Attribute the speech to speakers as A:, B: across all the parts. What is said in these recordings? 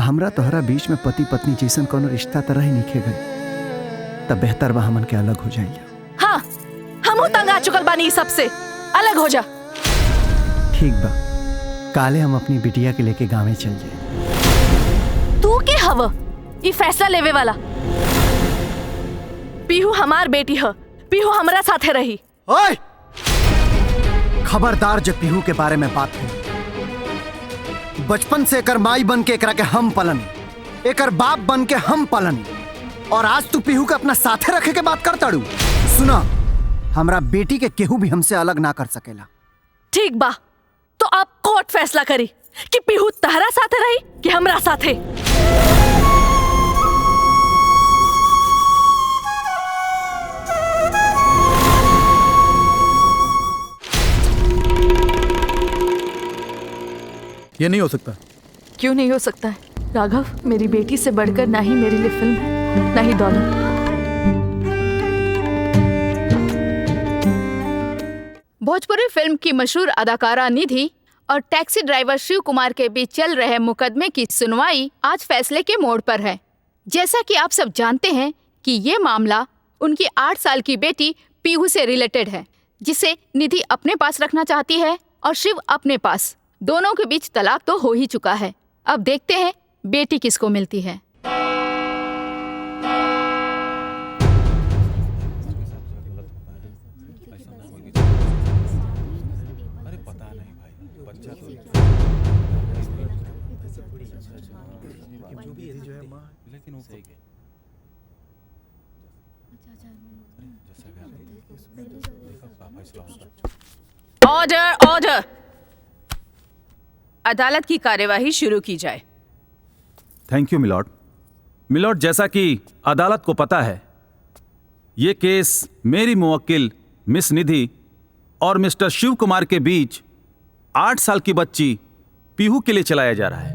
A: हमरा तोहरा बीच में पति पत्नी जैसन कोनो रिश्ता तरह ही निखे गए, तब बेहतर बा हमन के अलग हो जाइए।
B: हाँ, हमहू तंग आ चुकल बानी इस सबसे, अलग हो जा।
A: ठीक बा, काले हम अपनी बिटिया के लेके गाँव चल जाए।
B: तू के हव ये फैसला लेवे वाला? पीहू हमार बेटी है, पीहू हमरा साथे रही।
A: ओए! खबरदार जब पीहू के बारे में बात हुई, बचपन से एकर माई बन के एकरा के हम पलन, एकर बाप बन के हम पलन, और आज तू पीहू के अपना साथे रखे के बात करता डू। सुना, हमरा बेटी के केहू भी हमसे अलग ना कर सकेला।
B: ठीक बा, तो आप कोर्ट फैसला करी कि पीहू तहरा साथे रही कि हमरा साथे।
C: ये नहीं हो सकता।
B: क्यों नहीं हो सकता है राघव? मेरी बेटी से बढ़कर ना ही मेरे लिए फिल्म है, ना ही दौलत।
D: भोजपुरी फिल्म की मशहूर अदाकारा निधि और टैक्सी ड्राइवर शिव कुमार के बीच चल रहे मुकदमे की सुनवाई आज फैसले के मोड़ पर है। जैसा कि आप सब जानते हैं कि ये मामला उनकी 8 साल की बेटी पीहू से रिलेटेड है, जिसे निधि अपने पास रखना चाहती है और शिव अपने पास। दोनों के बीच तलाक तो हो ही चुका है। अब देखते हैं बेटी किसको मिलती है।
E: Order, order. अदालत की कार्यवाही शुरू की जाए।
F: Thank you milord. मिलॉर्ड, जैसा कि अदालत को पता है, ये केस मेरी मुवक्किल मिस निधि और मिस्टर शिव कुमार के बीच 8 साल की बच्ची पीहू के लिए चलाया जा रहा है।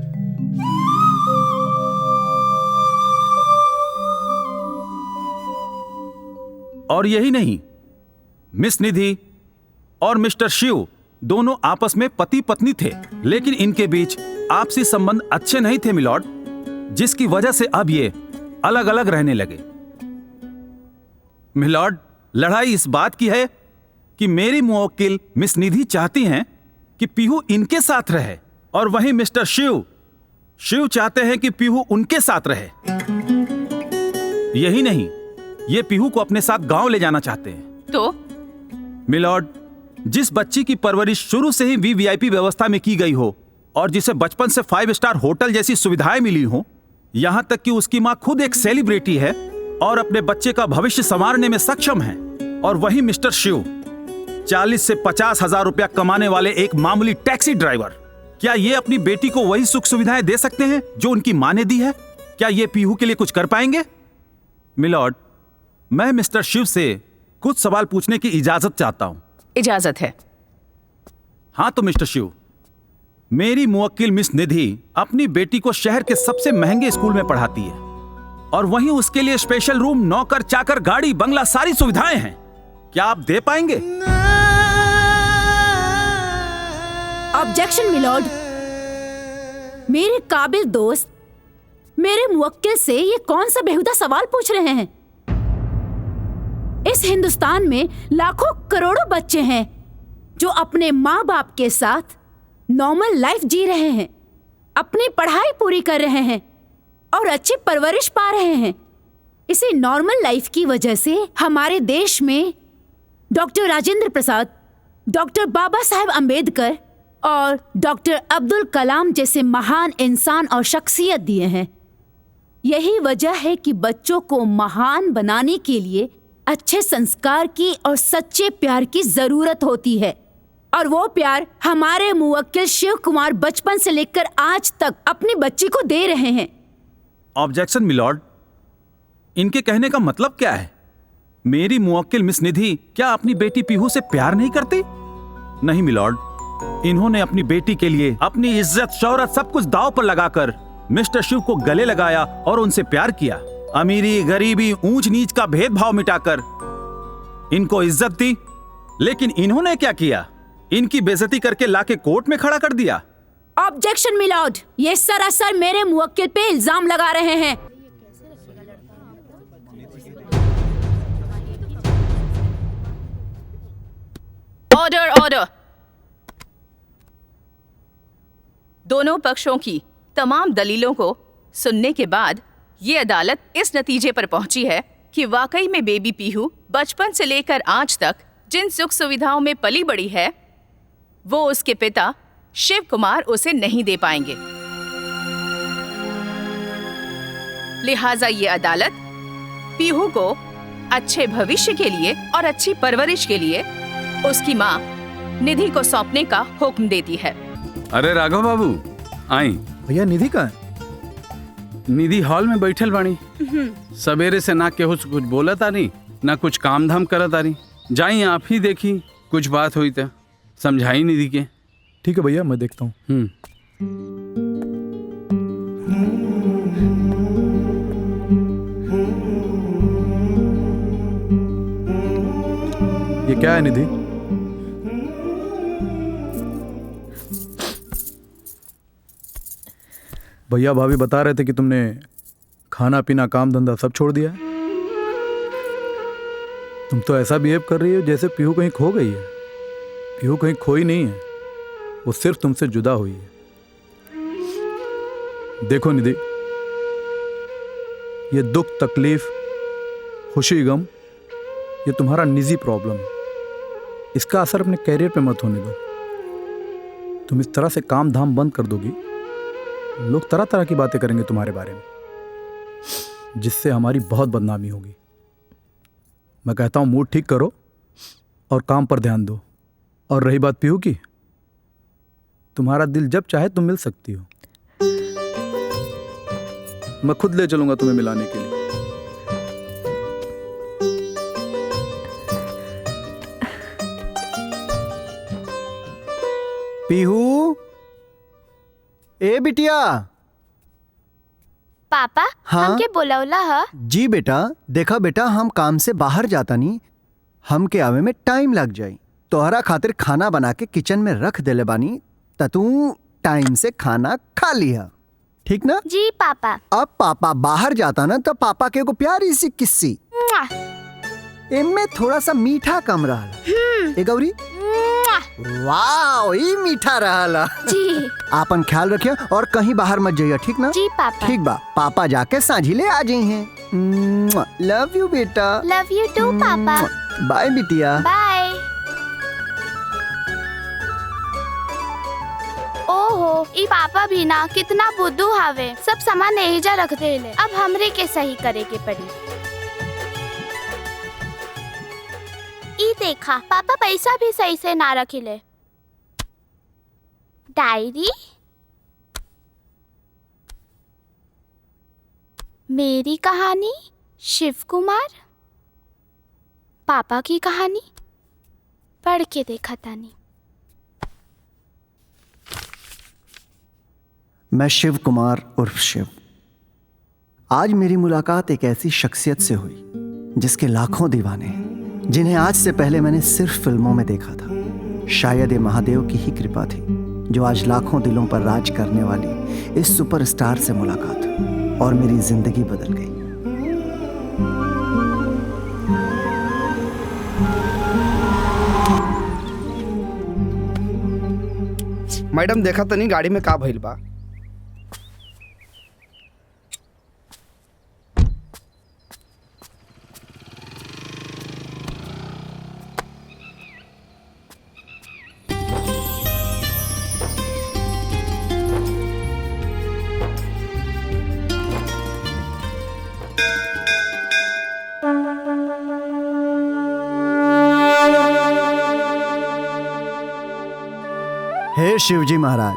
F: और यही नहीं, मिस निधि और मिस्टर शिव दोनों आपस में पति पत्नी थे, लेकिन इनके बीच आपसी संबंध अच्छे नहीं थे मिलॉर्ड, जिसकी वजह से अब ये अलग अलग रहने लगे। मिलॉर्ड, लड़ाई इस बात की है कि मेरी मुवक्किल मिस निधि चाहती हैं कि पीहू इनके साथ रहे, और वहीं मिस्टर शिव चाहते हैं कि पीहू उनके साथ रहे। यही नहीं, ये पीहू को अपने साथ गांव ले जाना चाहते हैं।
E: तो
F: मिलॉर्ड, जिस बच्ची की परवरिश शुरू से ही वीवीआईपी व्यवस्था में की गई हो और जिसे बचपन से 5 स्टार होटल जैसी सुविधाएं मिली हो, यहां तक कि उसकी मां खुद एक सेलिब्रिटी है और अपने बच्चे का भविष्य संवारने में सक्षम है, और वहीं मिस्टर शिव 40 से 50 हजार रुपया कमाने वाले एक मामूली टैक्सी ड्राइवर, क्या ये अपनी बेटी को वही सुख सुविधाएं दे सकते हैं जो उनकी मां ने दी है? क्या ये पीहू के लिए कुछ कर पाएंगे? मिलॉर्ड, मैं मिस्टर शिव से कुछ सवाल पूछने की इजाजत चाहता हूं।
E: इजाजत है।
F: हाँ तो मिस्टर शिव, मेरी मुवक्किल मिस निधि अपनी बेटी को शहर के सबसे महंगे स्कूल में पढ़ाती है, और वहीं उसके लिए स्पेशल रूम, नौकर चाकर, गाड़ी, बंगला, सारी सुविधाएं हैं। क्या आप दे पाएंगे?
G: Objection milord. मेरे काबिल दोस्त मेरे मुवक्किल से ये कौन सा बेहुदा सवाल पूछ रहे हैं? इस हिंदुस्तान में लाखों करोड़ों बच्चे हैं जो अपने माँ बाप के साथ नॉर्मल लाइफ जी रहे हैं, अपनी पढ़ाई पूरी कर रहे हैं और अच्छी परवरिश पा रहे हैं। इसी नॉर्मल लाइफ की वजह से हमारे देश में डॉक्टर राजेंद्र प्रसाद, डॉक्टर बाबा साहेब अम्बेडकर और डॉक्टर अब्दुल कलाम जैसे महान इंसान और शख्सियत दिए हैं। यही वजह है कि बच्चों को महान बनाने के लिए अच्छे संस्कार की और सच्चे प्यार की जरूरत होती है, और वो प्यार हमारे मुवक्किल शिव कुमार बचपन से लेकर आज तक अपनी बच्ची को दे रहे हैं।
F: ऑब्जेक्शन मिलॉर्ड, इनके कहने का मतलब क्या है? मेरी मुवक्किल मिस निधि क्या अपनी बेटी पीहू से प्यार नहीं करती? नहीं मिलॉर्ड, इन्होंने अपनी बेटी के लिए अपनी इज्जत, शौहरत, सब कुछ दांव पर लगाकर मिस्टर शिव को गले लगाया और उनसे प्यार किया। अमीरी, गरीबी, ऊंच नीच का भेदभाव मिटाकर इनको इज्जत दी। लेकिन इन्होंने क्या किया? इनकी बेइज्जती करके लाके कोर्ट में खड़ा कर दिया।
G: ऑब्जेक्शन मिलॉर्ड, ये सरासर मेरे मुवक्किल पे इल्जाम लगा रहे हैं।
E: Order order. दोनों पक्षों की तमाम दलीलों को सुनने के बाद ये अदालत इस नतीजे पर पहुंची है कि वाकई में बेबी पीहू बचपन से लेकर आज तक जिन सुख सुविधाओं में पली बड़ी है वो उसके पिता शिव कुमार उसे नहीं दे पाएंगे। लिहाजा ये अदालत पीहू को अच्छे भविष्य के लिए और अच्छी परवरिश के लिए उसकी माँ निधि को सौंपने का हुक्म देती है।
F: अरे राघव बाबू आई।
C: भैया निधि कहाँ है?
F: निधि हॉल में बैठल बानी। सवेरे से ना केहू से कुछ बोला तानी ना कुछ काम धाम करत तानी। जाई आप ही देखी कुछ बात हुई तो समझाई निधि के।
C: ठीक है भैया, मैं देखता हूँ। ये क्या है निधि? भैया भाभी बता रहे थे कि तुमने खाना पीना काम धंधा सब छोड़ दिया है। तुम तो ऐसा बिहेव कर रही हो जैसे पीहू कहीं खो गई है। पीहू कहीं खोई नहीं है, वो सिर्फ तुमसे जुदा हुई है। देखो निधि, ये दुख तकलीफ खुशी गम ये तुम्हारा निजी प्रॉब्लम है। इसका असर अपने कैरियर पे मत होने दो। तुम इस तरह से काम धाम बंद कर दोगी, लोग तरह तरह की बातें करेंगे तुम्हारे बारे में, जिससे हमारी बहुत बदनामी होगी। मैं कहता हूं मूड ठीक करो और काम पर ध्यान दो। और रही बात पीहू की, तुम्हारा दिल जब चाहे तुम मिल सकती हो। मैं खुद ले चलूंगा तुम्हें मिलाने के लिए।
A: पीहू, ए बिटिया।
H: पापा,
A: हाँ?
H: हमके बोलौला ह?
A: जी बेटा, देखा बेटा, हम काम से बाहर जाता नहीं, हमके आवे में टाइम लग जाई। तोहरा खातिर खाना बना के किचन में रख देले बानी, त तू टाइम से खाना खा लिया, ठीक ना?
H: जी पापा।
A: अब पापा बाहर जाता ना तो पापा के एगो प्यारी सी किस्सी,
H: मुआ,
A: इनमें थोड़ा सा मीठा कम रहा। ए गौरी,
H: मुआ।
A: वाह, ई मीठा रहा।
H: जी
A: आपन ख्याल रखिए और कहीं बाहर मत जाइए, ठीक ना?
H: जी पापा।
A: ठीक बा, पापा जाके सांझी ले आ जाई हैं। लव यू बेटा।
H: लव यू टू पापा।
A: बाय बिटिया।
H: बाय। ओहो, ई पापा भी ना कितना बुद्धू हावे, सब सामान एहिजा रख देले। अब हमरे के सही करे के पड़ी। ई देखा, पापा पैसा भी सही से ना रखिले। डायरी, मेरी कहानी, शिव कुमार, पापा की कहानी, पढ़ के देखा तानी।
A: मैं शिव कुमार उर्फ शिव। आज मेरी मुलाकात एक ऐसी शख्सियत से हुई जिसके लाखों दीवाने हैं, जिन्हें आज से पहले मैंने सिर्फ फिल्मों में देखा था। शायद ये महादेव की ही कृपा थी जो आज लाखों दिलों पर राज करने वाली इस सुपरस्टार से मुलाकात हुई और मेरी जिंदगी बदल गई।
I: मैडम देखा तनी गाड़ी में का भइल बा।
A: हे शिवजी महाराज,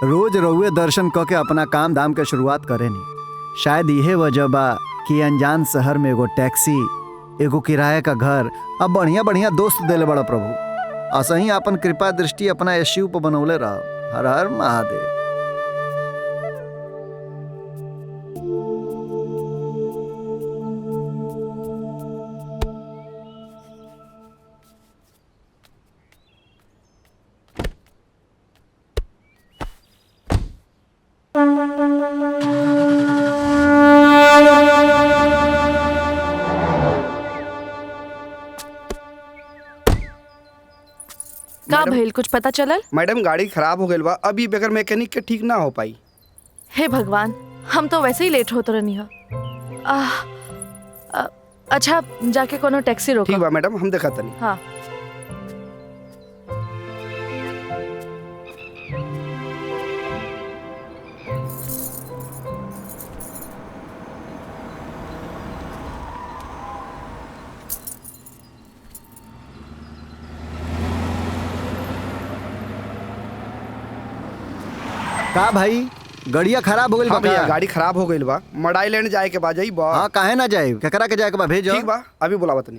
A: रोज रउए दर्शन क के अपना काम धाम के शुरुआत करे नी। शायद यही वजह बा कि अनजान शहर में एगो टैक्सी, एगो किराए का घर, अब बढ़िया बढ़िया दोस्त देले बड़ा प्रभु। असही अपन कृपा दृष्टि अपना यीशु पर बनौले रहो। हर हर महादेव।
I: मैडम।
B: भइल कुछ पता चलल?
I: मैडम गाड़ी खराब हो गई बा, अभी बगैर मैकेनिक के ठीक ना हो पाई।
B: हे भगवान, हम तो वैसे ही लेट होत रहनी है। अच्छा जाके कोनो टैक्सी रोको।
I: ठीक बा मैडम, हम देखा तनी।
B: हाँ।
A: का भाई गड़िया खराब हो गई
I: हाँ भैया, गाड़ी खराब हो गई बा, मडाई लेने जाए के बाद जाई बा।
A: हाँ काहे ना जाए, केकरा के जाए के बा भेजो।
I: ठीक बा, अभी बुलावा तनी।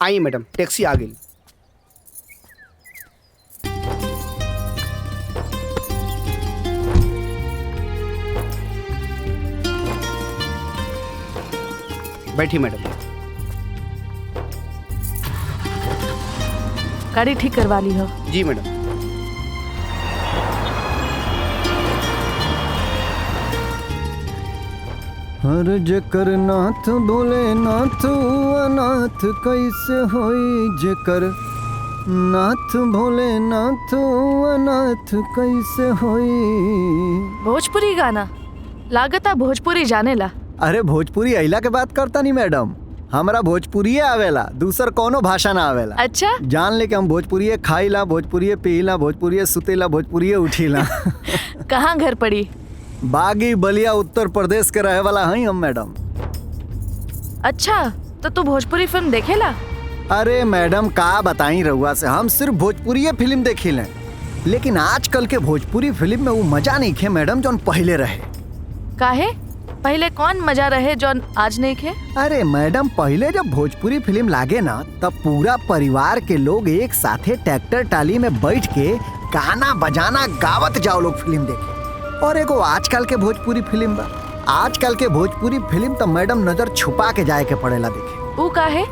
I: आई मैडम, टैक्सी आ गई। बैठी मैडम।
B: गाड़ी ठीक करवा ली हो?
I: जी मैडम।
A: हर जेकर नाथ बोले नाथ अनाथ कैसे होई, जेकर नाथ भोले नाथ अनाथ कैसे होई।
B: भोजपुरी गाना लागता भोजपुरी जानेला।
A: अरे भोजपुरी अइला के बात करता नहीं मैडम, हमरा भोजपुरी आवेला, दूसर कोनो भाषा ना आवेला।
B: अच्छा
A: जान ले कि हम भोजपुरी खाईला, भोजपुरी पीला, भोजपुरी सुतेला, भोजपुरी उठीला।
B: कहाँ घर पड़ी?
A: बागी बलिया उत्तर प्रदेश के रहे वाला हई हम मैडम।
B: अच्छा तो तू भोजपुरी फिल्म देखेला?
A: अरे मैडम का बताई रहुआ से, हम सिर्फ भोजपुरी फिल्म देखी लें, लेकिन आजकल के भोजपुरी फिल्म में वो मजा नहीं खे मैडम जो पहले रहे।
B: काहे? पहले कौन मजा रहे जो आज नहीं खे?
A: अरे मैडम पहले जब भोजपुरी फिल्म लागे ना, तब पूरा परिवार के लोग एक साथे ट्रैक्टर टाली में बैठ के गाना बजाना गावत जाओ लोग फिल्म देखे। और एगो आजकल के भोजपुरी फिल्म बा, आजकल के भोजपुरी फिल्म तो मैडम नजर छुपा के जाए के पड़ेला देखे।
B: वो काहे?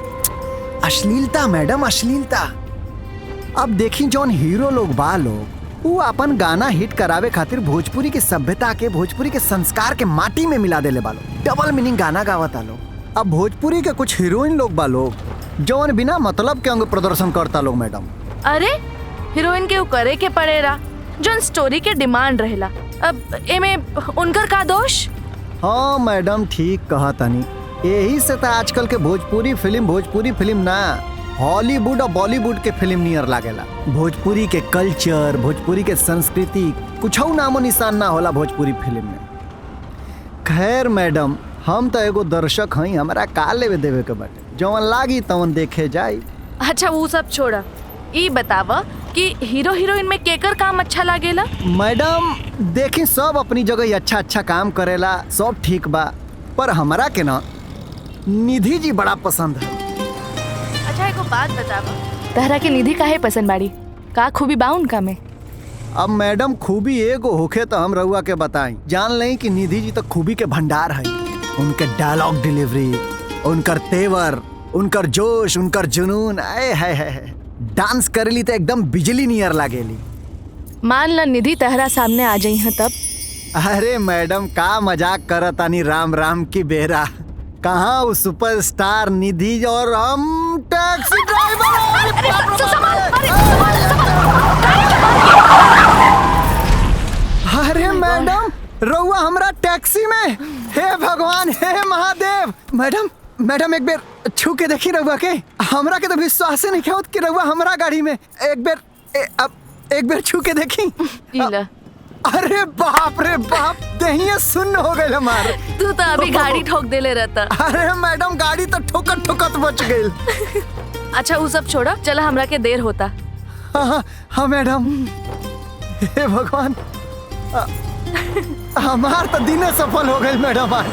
A: अश्लीलता मैडम, अश्लीलता। अब देखी जौन हीरो लोग बा लोग, वो अपन गाना हिट करावे खातिर भोजपुरी के सभ्यता के, भोजपुरी के संस्कार के माटी में मिला देले बा लोग, डबल मीनिंग गाना गावता लोग। अब भोजपुरी के कुछ हीरोइन लोग बा लोग जौन बिना मतलब के अंग प्रदर्शन करता लोग मैडम।
B: अरे हीरोइन के करे के पड़ेला जौन स्टोरी के डिमांड रहेला। अब एमे उनकर का दोष?
A: हाँ मैडम ठीक कहा तनी, यही से तो आजकल के भोजपुरी फिल्म ना हॉलीवुड और बॉलीवुड के फिल्म नियर लागेला। भोजपुरी के कल्चर, भोजपुरी के संस्कृति कुछ नामो निशान ना होला भोजपुरी फिल्म में। खैर मैडम, हम तो एगो दर्शक हई, हमारा का लेवे देवे के बाटे, जवन लागी तवन देखे जाई।
B: अच्छा वो सब छोड़ा, ई बतावा कि हीरो हीरोइन में केकर काम अच्छा लागेला?
A: मैडम देखी सब अपनी जगह अच्छा अच्छा काम करेला, सब ठीक बा, पर हमरा के ना निधि जी बड़ा पसंद है।
B: अच्छा एको बात बतावा, तहरा के निधि काहे पसंद बाड़ी? का खूबी बा उनका में?
A: अब मैडम खूबी एगो होखे तो हम रउआ के बताई, जान लें कि निधि जी तो खूबी के भंडार है। उनके डायलॉग डिलीवरी, उनकर तेवर, उनकर जोश, उनकर जुनून, आए है डांस करेली तो एकदम बिजली नियर लागेली।
B: मान ला निधि तहरा सामने आ जाई है तब?
A: अरे मैडम का मजाक करतानी, राम राम की बेरा, कहाँ वो सुपरस्टार निधि और हम टैक्सी ड्राइवर। अरे मैडम रउआ हमरा टैक्सी में, हे भगवान हे महादेव। मैडम एक बेर छू के देखी रउआ के, हमरा के तो विश्वास नहीं होत कि रउआ हमरा गाड़ी में, एक बेर छू के देखी। अरे बाप रे बाप, दहिया सुन्न हो गए हमार।
B: तू तो अभी गाड़ी ठोक देले रहता।
A: अरे मैडम गाड़ी तो ठोकत ठोकत बच गई।
B: अच्छा वो सब छोड़ा, चला हमरा के देर होता।
A: हाँ मैडम, हे भगवान, हमार तो दिन सफल हो गए मैडम आज।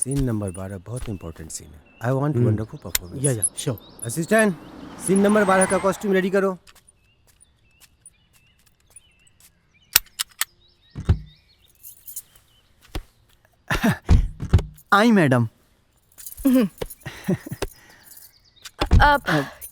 J: सीन नंबर 12 बहुत इंपॉर्टेंट सीन है। I want wonderful performance.
K: या श्योर।
J: असिस्टेंट, सीन नंबर 12 का कॉस्ट्यूम रेडी करो।
A: आई मैडम।
B: अब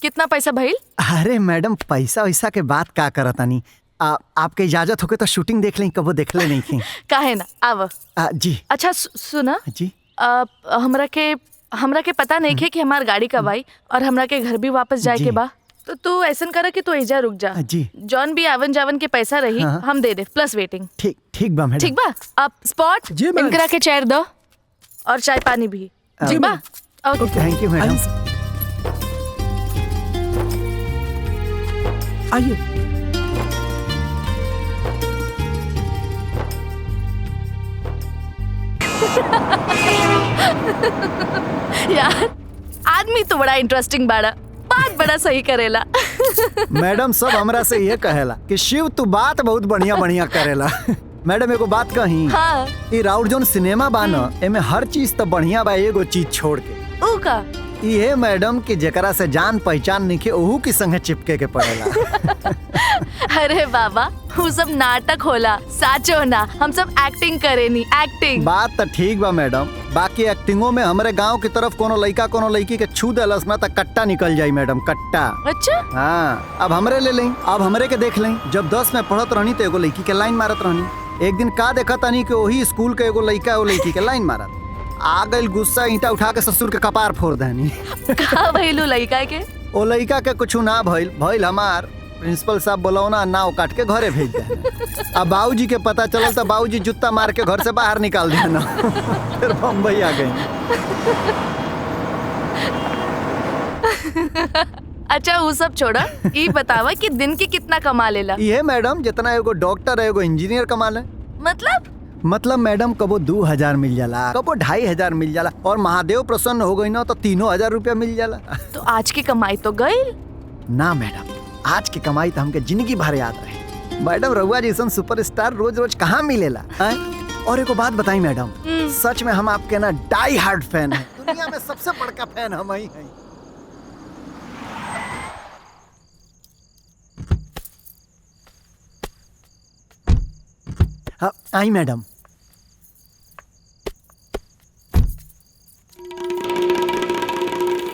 B: कितना पैसा भइल?
A: अरे मैडम पैसा वैसा के बात का करतानी, आपके इजाजत होके तो शूटिंग देख लें, कबो देखले नहीं थी।
B: काहे ना, आव।
A: जी।
B: अच्छा सुना
A: जी,
B: हमरा के हमरा के पता नहीं है कि हमार गाड़ी कब आई और हमरा के घर भी वापस जाए के
A: जी।
B: बा। तो तू ऐसन करे कि तू एजा रुक जा।
A: जी।
B: जॉन भी आवन जावन के पैसा रही
A: हाँ।
B: हम दे दे प्लस वेटिंग।
A: ठीक ठीक बा मैडम।
B: ठीक बा। आप स्पॉट
C: जी, मैम।
B: इनकरा के चेयर दो और चाय पानी भी। ठीक बा। ओके।
A: Thank you madam.
C: आइए।
B: यार आदमी तो बड़ा इंटरेस्टिंग बाड़ा, बात बड़ा सही करेला।
A: मैडम सब हमरा से ये कहेला कि शिव तू बात बहुत बढ़िया बढ़िया करेला। मैडम एगो बात कही।
B: हाँ।
A: ई राउर जोन सिनेमा बा न, एमे हर चीज तो बढ़िया बा, एगो चीज छोड़ के।
B: ऊ का?
A: ये मैडम कि जेकरा से जान पहचान निके ओहू की संगे चिपके के पड़ेला।
B: अरे बाबा वो सब नाटक होला, साचो ना। हम सब एक्टिंग करेनी, एक्टिंग।
A: बात तो ठीक बा मैडम, बाकी एक्टिंगों में हमारे गांव की तरफ कोनो लड़का कोनो लड़की के छू देलस ना तो कट्टा निकल जाई मैडम, कट्टा।
B: अच्छा।
A: हाँ अब हमरे ले लें, अब हमरे के देख लें। जब 10 में पढ़त रहनी तो एगो लड़की के लाइन मारत रहनी। एक दिन का देखा तनी कि वही स्कूल के एगो लड़का वो लड़की के लाइन मारत। आ गई गुस्सा, ईंटा उठा के ससुर के कपार फोड़ देनी।
B: का भइलू लड़का के?
A: ओ लड़का के कुछ ना भइल, भइल हमार प्रिंसिपल साहब बोलौना नाव काट के घरे भेज दे। अब बाबूजी के पता चलल तो बाबूजी जूता मार के घर से बाहर निकाल देना। फिर बम्बई आ गई।
B: अच्छा वो सब छोड़ा, ये बतावा कि दिन के कितना कमा लेला?
A: ये मैडम जितना एगो डॉक्टर है एगो इंजीनियर कमा ले। मतलब मैडम कबो 2000 मिल जाला, कबो 2500 मिल जाला, और महादेव प्रसन्न हो गई ना तो 3000 रुपया मिल जाला।
B: तो आज की कमाई तो गई
A: ना मैडम, आज की कमाई तो हमके जिंदगी भर याद रहे। मैडम रउआ जैसन सुपरस्टार रोज रोज कहाँ मिलेला है? और एक बात बताई मैडम, सच में हम आपके ना डाई हार्ड फैन हैं। दुनिया में सबसे बड़का फैन हम ही हैं। हाँ, आई मैडम।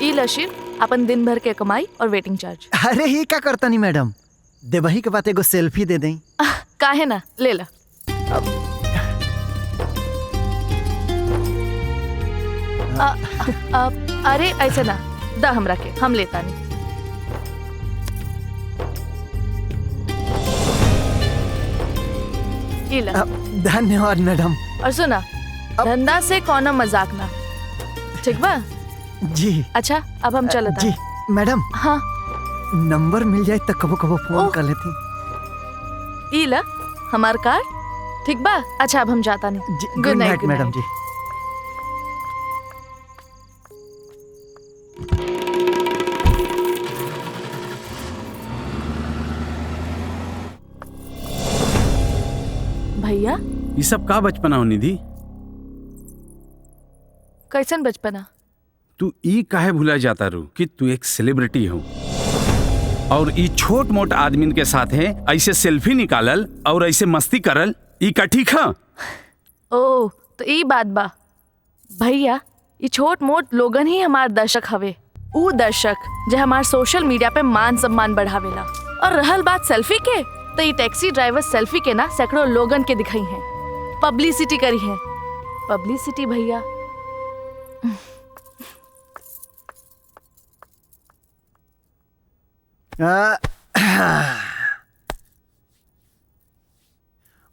B: ई लशीर अपन दिन भर के कमाई और वेटिंग चार्ज।
A: अरे ही क्या करता नहीं मैडम, देवही के बात एगो सेल्फी दे दें।
B: काहे ना, ले ला। अरे ऐसे ना दा हमरा के, हम लेता नहीं। ई ला।
A: धन्यवाद मैडम।
B: और सुना, धंधा से कौन मजाक ना, ठीक बा?
A: जी।
B: अच्छा अब हम चलता।
A: जी मैडम।
B: हाँ
A: नंबर मिल जाए तो कबो कबो फोन कर लेती।
B: ई ला हमार कार, ठीक बा? अच्छा अब हम जाता नहीं।
A: गुड नाइट मैडम जी।
B: भैया
F: ये सब का बचपना हो निधि?
B: कैसन बचपना?
F: तू ई काहे भूला जाता रू कि तू एक सेलिब्रिटी हो और ई छोट मोट आदमी के साथ है ऐसे सेल्फी निकालल और ऐसे मस्ती करल, ई का ठीक है?
B: ओ तो ई बात बा भैया, ये छोट मोट लोगन ही हमार दर्शक हवे। ऊ दर्शक जो हमार सोशल मीडिया पे मान सम्मान बढ़ावेला। और रहल बात सेल्फी के, तो ये टैक्सी ड्राइवर सेल्फी के ना सैकड़ों लोगन के दिखाई हैं, पब्लिसिटी करी है। पब्लिसिटी भैया।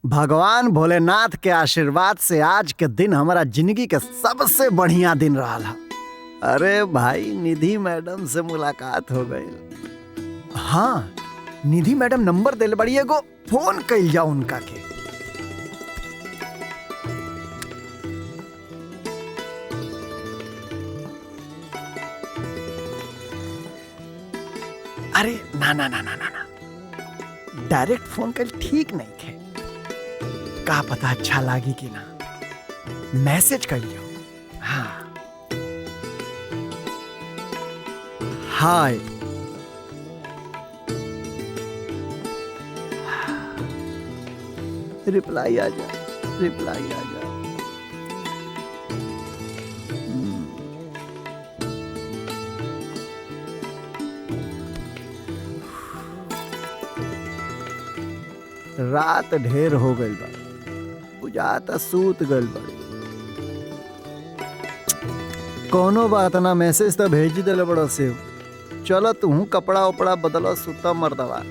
A: भगवान भोलेनाथ के आशीर्वाद से आज के दिन हमारा जिंदगी के सबसे बढ़िया दिन रहा है। अरे भाई निधि मैडम से मुलाकात हो गई। हाँ निधि मैडम नंबर दिल बड़ी एगो फोन कइल जाओ उनका के। अरे ना ना ना ना ना ना, डायरेक्ट फोन कर ठीक नहीं थे। का पता अच्छा लागी कि ना, मैसेज कर लियो। हाँ हाय। रिप्लाई आ जा, रिप्लाई आ जा। रात ढेर हो गई बा, बुझाता सूत गइल बा। कोनो बात ना, मैसेज तो भेज ही दिले बड़ा से। चलो तू कपड़ा उपड़ा बदलो, सुता मर्दवा।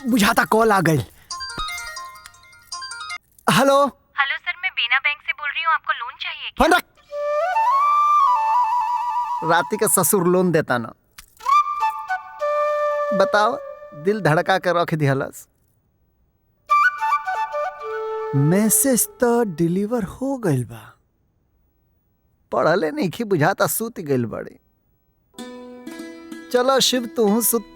A: बुझाता कॉल आ गई। हेलो
K: हेलो सर, मैं बीना बैंक से बोल रही हूँ। आपको लोन चाहिए क्या?
A: फोन रख। राती का ससुर लोन देता ना। बताओ, दिल धड़का कर रख दिहलस। मैसेज तो डिलीवर हो गइल बा, पढ़ले नहीं की बुझाता सूत गइल बड़े। चलो शिव तू सुत,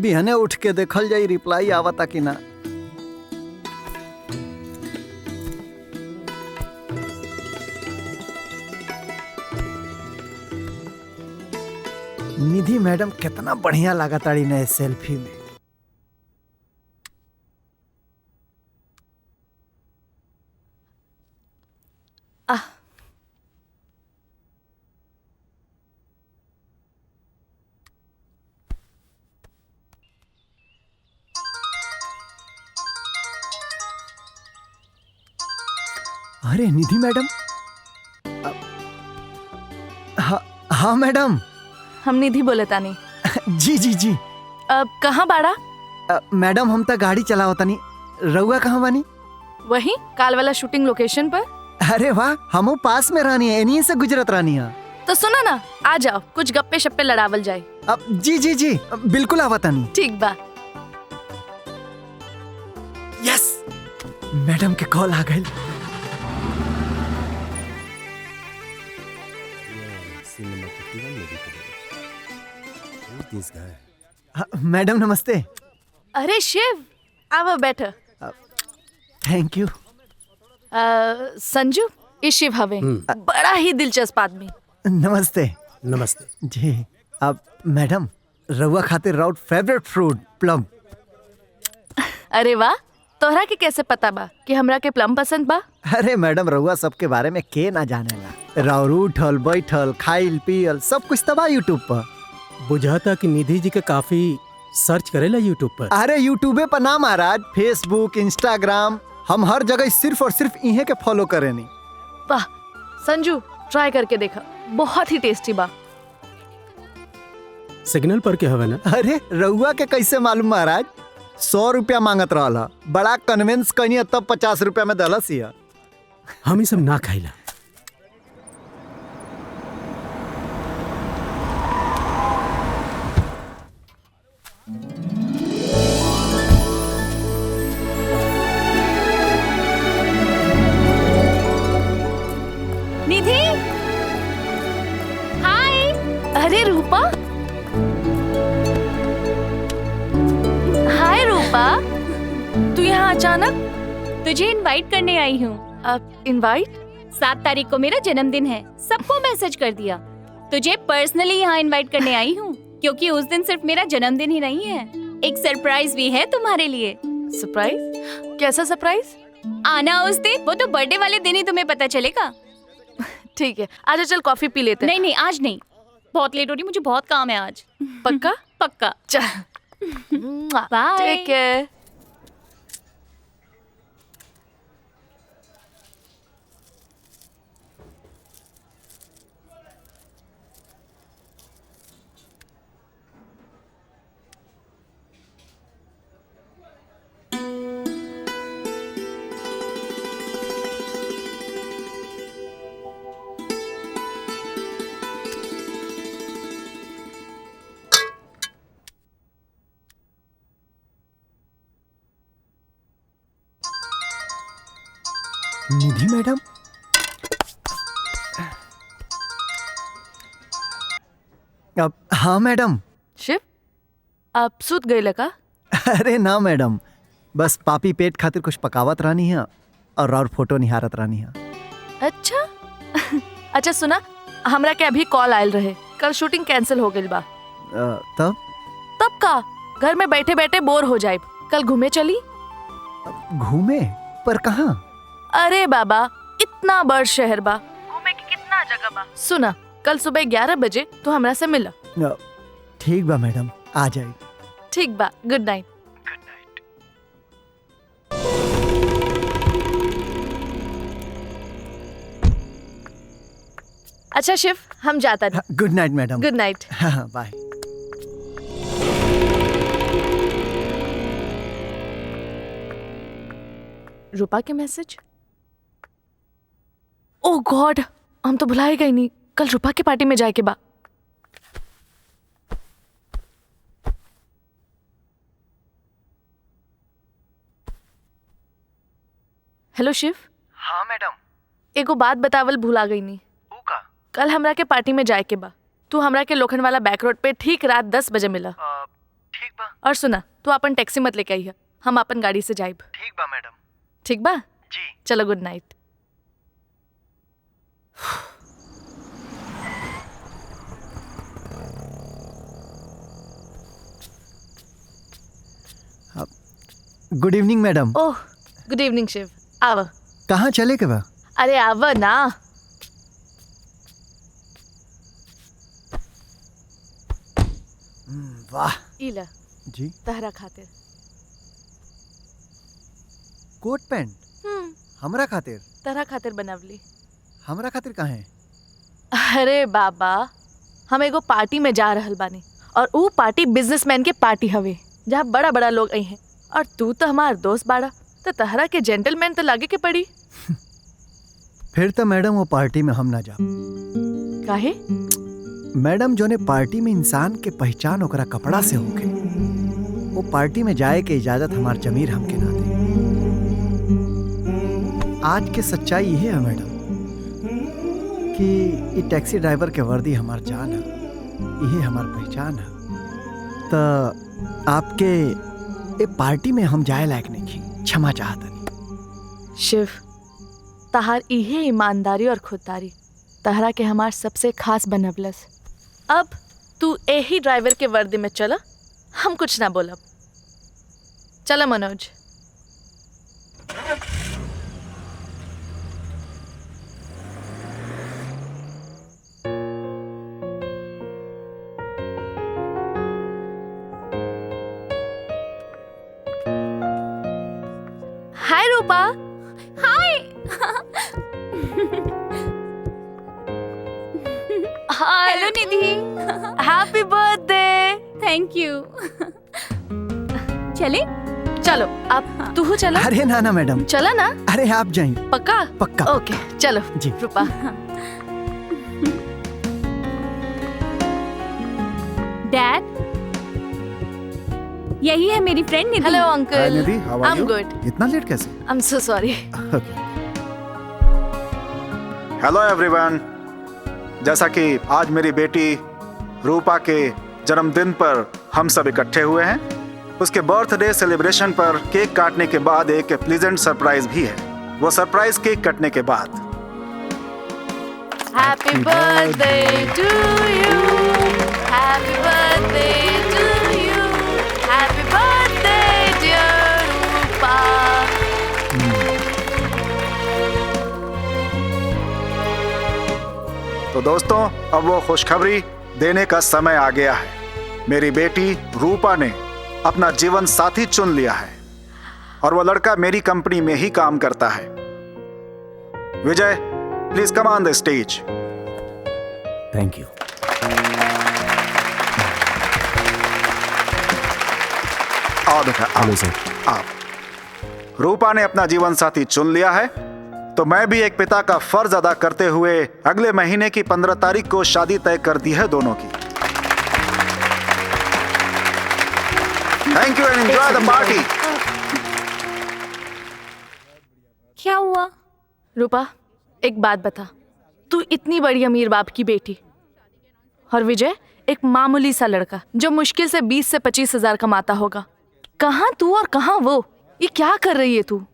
A: बिहने उठ के देखल जाई रिप्लाई आवता कि ना। निधि मैडम कितना बढ़िया लगा ताड़ी नए सेल्फी में। अरे निधि मैडम। हाँ मैडम।
B: हम निधि बोले तानी।
A: जी जी जी।
B: अब कहाँ बाड़ा?
A: मैडम हम तो गाड़ी चलाओ तानी, रउआ कहाँ बानी?
B: वही काल वाला शूटिंग लोकेशन पर।
A: अरे वाह, हमो पास में रहनी है, इन्हीं से गुजरत रहनी है।
B: तो सुना ना, आ जाओ कुछ गप्पे शप्पे लड़ावल जाए।
A: अब जी जी जी बिल्कुल आवतानी।
B: ठीक बा।
A: यस, मैडम के कॉल आ गई। मैडम नमस्ते।
B: अरे शिव, आओ बैठो।
A: Thank you.
B: संजू, ये शिव हवे, बड़ा ही दिलचस्प आदमी।
J: नमस्ते। नमस्ते
A: जी। अब मैडम रउआ खातिर राउट फेवरेट फ्रूट प्लम।
B: अरे वाह, तोहरा के कैसे पता बा कि हमरा के प्लम पसंद बा?
A: अरे मैडम रउआ सबके बारे में के ना जानेला। राउर उठल बैठल खाइल पियल सब कुछ तबा यूट्यूब पर।
J: बुझाता कि निधि जी के काफी सर्च करेला यूट्यूब पर।
A: अरे यूट्यूबे पर ना महाराज, फेसबुक इंस्टाग्राम, हम हर जगह सिर्फ और सिर्फ इन्हें के फॉलो करेनी।
B: वाह संजू, ट्राई करके देखा, बहुत ही टेस्टी बा।
J: सिग्नल पर के हवे ना?
A: अरे रउआ के कैसे मालूम महाराज? 100 रुपया मांगत रहा, बड़ा कन्विंस कनी तब 50 रुपया में दलस हिया।
J: हम ये सब ना खाइला।
K: निधि, हाय।
B: अरे रूपा। हाय रूपा, तू यहाँ अचानक?
K: तुझे इनवाइट करने आई हूँ।
B: अब इनवाइट?
K: 7 तारीख को मेरा जन्मदिन है, सबको मैसेज कर दिया। तुझे पर्सनली यहाँ इनवाइट करने आई हूँ, क्योंकि उस दिन सिर्फ मेरा जन्मदिन ही नहीं है, एक सरप्राइज भी है तुम्हारे लिए।
B: सरप्राइज? कैसा सरप्राइज?
K: आना उस दिन, वो तो बर्थडे वाले दिन ही तुम्हें पता चलेगा।
B: ठीक है, आजा चल कॉफी पी लेते हैं।
K: नहीं नहीं, आज नहीं, बहुत लेट हो रही, मुझे बहुत काम है आज।
B: पक्का?
K: पक्का।
B: चल
K: bye.
B: Take care.
A: Nidhi madam. अब हाँ मैडम।
B: शिव, आप सुत गए लगा?
A: अरे ना मैडम, बस पापी पेट खातिर कुछ पकावत रहनी है और फोटो निहारत रहनी है।
B: अच्छा अच्छा सुना, हमरा के अभी कॉल आयल रहे, कल शूटिंग कैंसिल हो गई बा।
A: तब
B: का घर में बैठे बैठे बोर हो जाए, कल घूमे चली।
A: घूमे? पर कहाँ?
B: अरे बाबा, कितना बड़ शहर बा, घूमे की कितना जगह बा। सुना, कल सुबह 11 बजे तो हमरा से मिला।
A: ठीक बा मैडम, आ जाए।
B: ठीक बा, गुड नाइट। अच्छा शिव, हम जाता नहीं।
A: Good night madam.
B: Good night.
A: हाँ, बाय।
B: रूपा के मैसेज। ओह गॉड, हम तो भुला ही गई नहीं, कल रूपा के पार्टी में जाए के बा। हेलो शिव।
A: हाँ मैडम।
B: एगो बात बतावल भुला गई नहीं।
A: का?
B: कल हमरा के पार्टी में जाए के बा, तू हमरा के लोखंड वाला बैक रोड पे ठीक रात 10 बजे मिला।
A: ठीक बा।
B: और सुना, तू अपन टैक्सी मत लेके आई है, हम अपन गाड़ी से जाइब।
A: ठीक बा मैडम।
B: ठीक बा
A: जी।
B: चलो, good night.
A: Good evening madam.
B: Oh good evening Shiv, आव।
A: कहाँ चले के बा?
B: अरे आव ना।
A: वाह।
B: इला
A: जी।
B: तहरा खातिर
A: कोट पैंट हमरा खातिर?
B: तहरा खातिर बनवली।
A: हमरा खातिर कहाँ है?
B: अरे बाबा, हम एगो पार्टी में जा रहल बानी और ऊ पार्टी बिजनेसमैन के पार्टी हवे जहाँ बड़ा बड़ा लोग आई हैं, और तू तो हमार दोस्त बाड़ा, तो तहरा के जेंटलमैन तो लागे के पड़ी।
A: फिर तो मैडम वो पार्टी में हम ना जा।
B: काहे?
A: मैडम जोने पार्टी में इंसान के पहचान ओकरा कपड़ा से होके, वो पार्टी में जाए के इजाजत हमार जमीर हमके ना दे। आज के सच्चाई यही है मैडम कि ये टैक्सी ड्राइवर के वर्दी हमार जान है, यही हमार पहचान है। तो आपके ए पार्टी में हम जाए लायक नहीं थी, क्षमा चाहता नहीं।
B: शिव, तहार इहे ईमानदारी और खुददारी तहरा के हमार सबसे खास बनवलस। अब तू यही ड्राइवर के वर्दी में चला, हम कुछ ना बोलब। चला Manoj. Hi Rupa.
K: Hi. Hello Nidhi.
B: Happy birthday.
K: Thank you. चले?
B: चलो, अब तू चला।
A: अरे ना ना मैडम,
B: चला ना।
A: अरे आप जाइए।
B: पक्का?
A: पक्का।
B: ओके चलो
A: जी।
B: रूपा।
K: डैड, यही है मेरी friend Nidhi.
B: Hello uncle.
I: Nidhi, how are
B: I am
I: you?
B: Good.
I: इतना लेट कैसे?
B: I am so sorry.
L: Hello everyone. जैसा कि आज मेरी बेटी रूपा के जन्मदिन पर हम सब इकट्ठे हुए हैं, उसके बर्थडे सेलिब्रेशन पर केक काटने के बाद एक प्लीजेंट सरप्राइज भी है। वो सरप्राइज केक कटने के बाद।
B: Happy birthday to you, happy birthday to you, happy birthday dear Rupa.
L: तो दोस्तों, अब वो खुशखबरी देने का समय आ गया है। मेरी बेटी रूपा ने अपना जीवन साथी चुन लिया है और वो लड़का मेरी कंपनी में ही काम करता है। Vijay, please come on the stage.
J: Thank you.
L: आओ बेटा, आओ सर, आओ। रूपा ने अपना जीवन साथी चुन लिया है, तो मैं भी एक पिता का फर्ज अदा करते हुए अगले महीने की 15 तारीख को शादी तय कर दी है दोनों की। Thank you and enjoy the party.
K: क्या हुआ?
B: रूपा, एक बात बता, तू इतनी बड़ी अमीर बाप की बेटी और विजय एक मामूली सा लड़का जो मुश्किल से 20 से 25 हजार कमाता होगा। कहाँ तू और कहाँ वो? ये क्या कर रही है तू?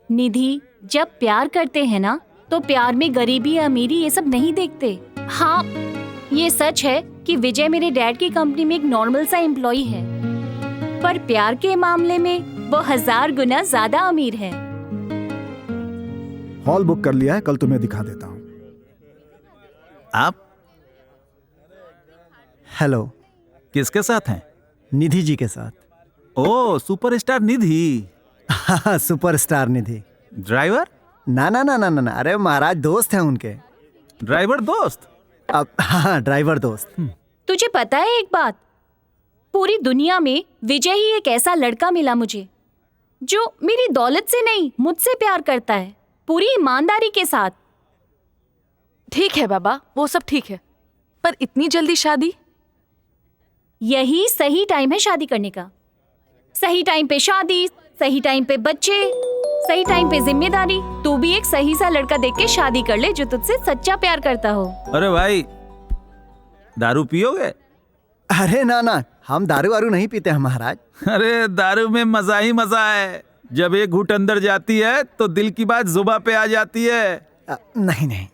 K: निधि, जब प्यार करते हैं ना, तो प्यार में गरीबी या अमीरी ये सब नहीं देखते। हाँ, ये सच है कि विजय मेरे डैड की कंपनी में एक नॉर्मल सा एम्प्लॉय है, पर प्यार के मामले में वो 1000 गुना ज्यादा अमीर है।
L: हॉल बुक कर लिया है, कल तुम्हें दिखा देता हूँ।
F: आप
A: हेलो।
F: किसके साथ हैं?
A: निधि जी के साथ।
F: ओ, सुपरस्टार निधि।
A: हाँ, सुपरस्टार निधि।
F: ड्राइवर?
A: ना ना ना ना ना, अरे महाराज दोस्त हैं उनके।
F: ड्राइवर दोस्त?
A: अब हाँ, ड्राइवर दोस्त।
K: तुझे पता है एक बात, पूरी दुनिया में विजय ही एक ऐसा लड़का मिला मुझे जो मेरी दौलत से नहीं, मुझसे प्यार करता है, पूरी ईमानदारी के साथ।
B: ठीक है बाबा, वो सब ठीक है, पर इतनी जल्दी शादी?
K: यही सही टाइम है शादी करने का। सही टाइम पे शादी, सही टाइम पे बच्चे, सही टाइम पे जिम्मेदारी। तू भी एक सही सा लड़का देख के शादी कर ले जो तुझसे सच्चा प्यार करता हो।
F: अरे भाई, दारू पियोगे?
A: अरे ना ना, हम दारू वारू नहीं पीते हैं महाराज।
F: अरे दारू में मजा ही मजा है। जब एक घूंट अंदर जाती है तो दिल की बात जुबां पे आ जाती है।
A: नहीं नहीं।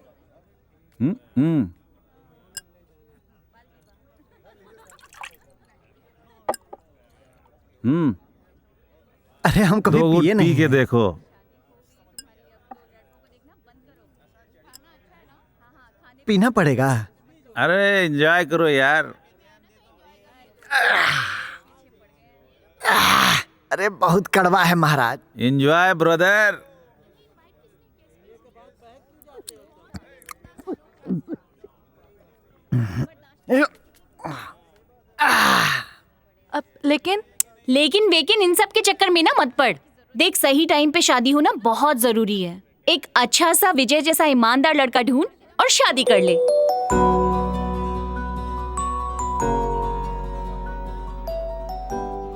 A: अरे हम कभी पिए नहीं।
F: पी के देखो।
A: पीना पड़ेगा।
F: अरे एंजॉय करो यार।
A: अरे बहुत कड़वा है महाराज।
F: Enjoy brother.
B: अब लेकिन
K: वेकिन इन सब के चक्कर में ना मत पड़। देख, सही टाइम पे शादी होना बहुत जरूरी है। एक अच्छा सा विजय जैसा ईमानदार लड़का ढूंढ और शादी कर ले।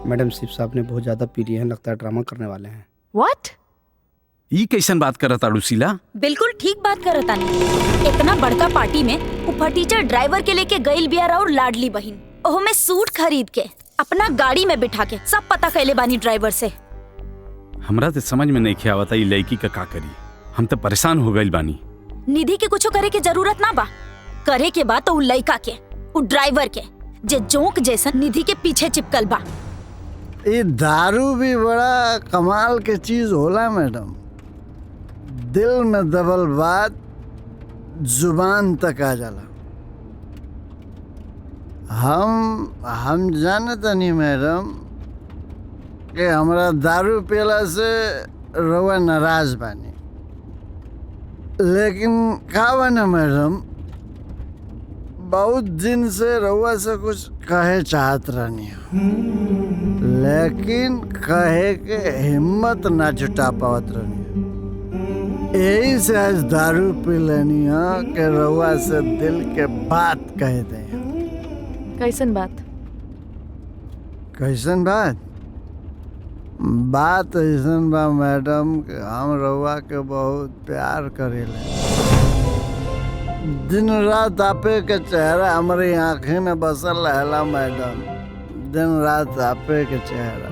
I: मैडम, शिव साहब ने बहुत ज्यादा पी लिए हैं, लगता है ड्रामा करने वाले हैं।
B: व्हाट?
M: ई कैसन बात करत ताड़ू शीला?
N: बिल्कुल ठीक बात करत तानी। इतना बड़का पार्टी में ऊपर टीचर ड्राइवर के लेके गइल बिया और लाडली बहिन, ओह में सूट खरीद के अपना गाड़ी में बिठा के सब पता कैले बानी ड्राइवर से।
M: हमरा तो समझ में नहीं आवता ई लड़की का करी। हम तो परेशान हो गइल बानी।
N: निधि के कुछ करे के जरूरत ना बा। करे के बाद तो उ लड़का के, उ ड्राइवर के, जे जोंक जैसा निधि के पीछे चिपकल बा।
A: ये दारू भी बड़ा कमाल के चीज होला मैडम। दिल में दबल बात जुबान तक आ जाला। हम जानता नहीं मैडम कि हमरा दारू पियला से रउआ नाराज बानी, लेकिन का बना मैडम, बहुत दिन से रउआ से कुछ कहे चाहत रहनी हो, लेकिन कहे के हिम्मत ना जुटा पावत रहनी। यही से आज दारू पी लेनी है कि रउआ से दिल के बात कह दे।
B: कैसन बात?
A: कैसन बात? बात ऐसन बा मैडम कि हम रउआ के बहुत प्यार करेले। दिन रात आपे के चेहरा हमारी आंखें में बसल रहेला मैडम। दिन रात आपे के चेहरा।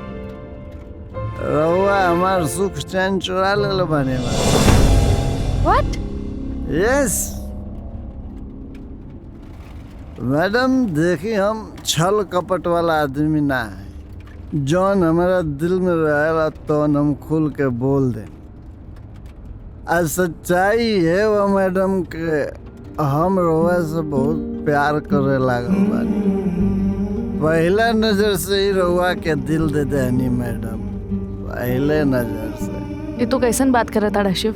A: रउआ हमार सुख चैन चुरा ले बने।
B: What?
A: Yes. मैडम देखी, हम छल कपट वाला आदमी ना है। जौन हमारा दिल में रहेला तो हम खुल के बोल दे। आज सच्चाई है वो मैडम के हम रउआ से बहुत प्यार करे लागल बानी। पहला नजर से ही रउआ के दिल दे देनी मैडम, पहले नजर से।
B: ये तो कैसन बात कर रहा था शिव?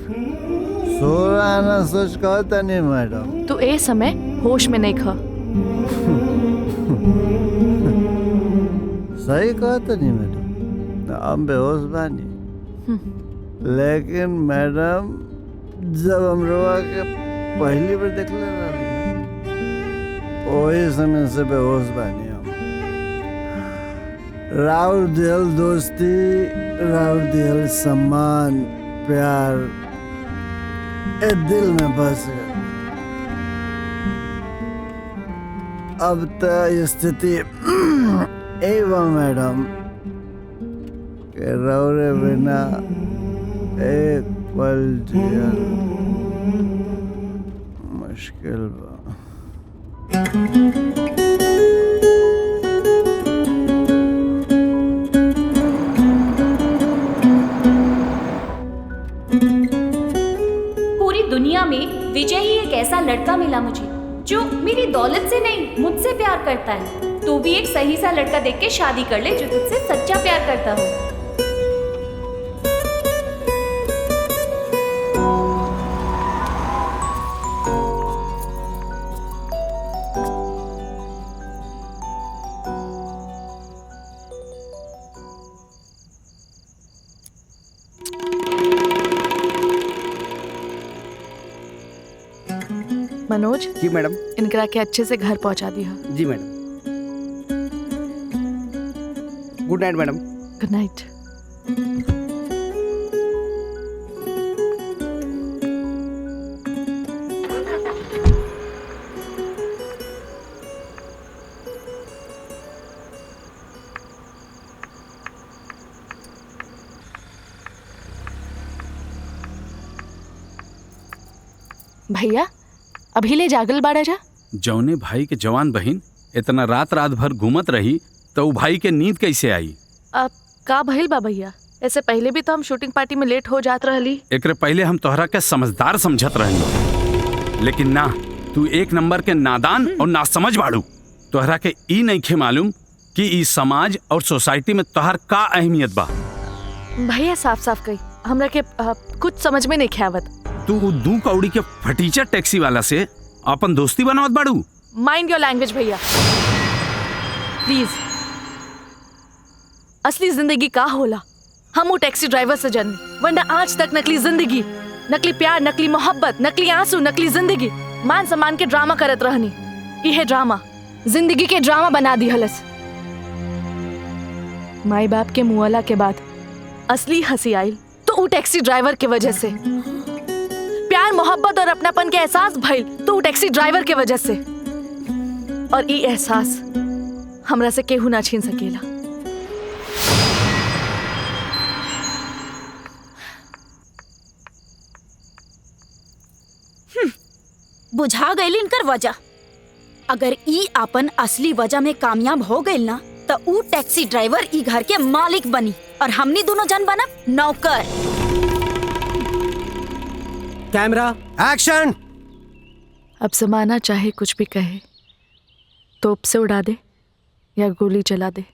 A: सोरा ना सोच कहता नहीं मैडम।
B: तू ए समय होश में नहीं खा।
A: सही कहता नहीं मैडम, हम बेहोश बानी। लेकिन मैडम जब हम रउआ के पहली बार देख ले वही समय से बेहोश बानी हम। राउर दिल दोस्ती, राउर दिल सम्मान, प्यार ए दिल में बस गए। अब तो स्थिति एवं मैडम के रौरे बिना एक पल जियल मुश्किल बा।
K: विजय ही एक ऐसा लड़का मिला मुझे जो मेरी दौलत से नहीं मुझसे प्यार करता है। तू भी एक सही सा लड़का देख के शादी कर ले जो तुझसे सच्चा प्यार करता हो।
B: मनोज
I: जी मैडम।
B: इनकरा के अच्छे से घर पहुंचा दिया।
I: जी madam. Good night madam.
B: Good night. भैया अभी ले जागल बाड़ा जा।
M: जौने भाई के जवान बहन इतना रात रात भर घूमत रही तो उ भाई के नींद कैसे आई?
B: अब का भइल बा भैया? ऐसे पहले भी तो हम शूटिंग पार्टी में लेट हो जात रहली।
M: एकरे पहले हम तोहरा के समझदार समझत रहनी, लेकिन ना, तू एक नंबर के नादान और नासमझ बाड़ू। तोहरा के ई नइखे मालूम कि ई समाज और सोसाइटी में तोहर का अहमियत बा।
B: भैया साफ साफ कही, हमरा के कुछ समझ में नहीं आवत।
M: तू दू कौड़ी के फटीचर टैक्सी वाला से अपन दोस्ती बनावत बाड़ू।
B: माइंड योर लैंग्वेज भैया प्लीज। असली जिंदगी का होला हम वो टैक्सी ड्राइवर से जन्म, वरना आज तक नकली जिंदगी, नकली प्यार, नकली मोहब्बत, नकली आंसू, नकली जिंदगी, मान सम्मान के ड्रामा करत रहनी। यह ड्रामा जिंदगी के ड्रामा बना दी हलस। माई बाप के मुआला के बाद असली हंसी आई तो वो टैक्सी ड्राइवर के वजह से। प्यार, मोहब्बत और अपनापन के एहसास भइल तो वो टैक्सी ड्राइवर के वजह से। और ये एहसास हमरा से केहू ना छीन सकेला।
N: बुझा गई इनकर वजह। अगर ई अपन असली वजह में कामयाब हो गई ना तो ऊ टैक्सी ड्राइवर ई घर के मालिक बनी और हमनी दोनों जन बनब नौकर।
J: Camera action.
B: अब जमाना चाहे कुछ भी कहे, तोप से उड़ा दे या गोली चला दे,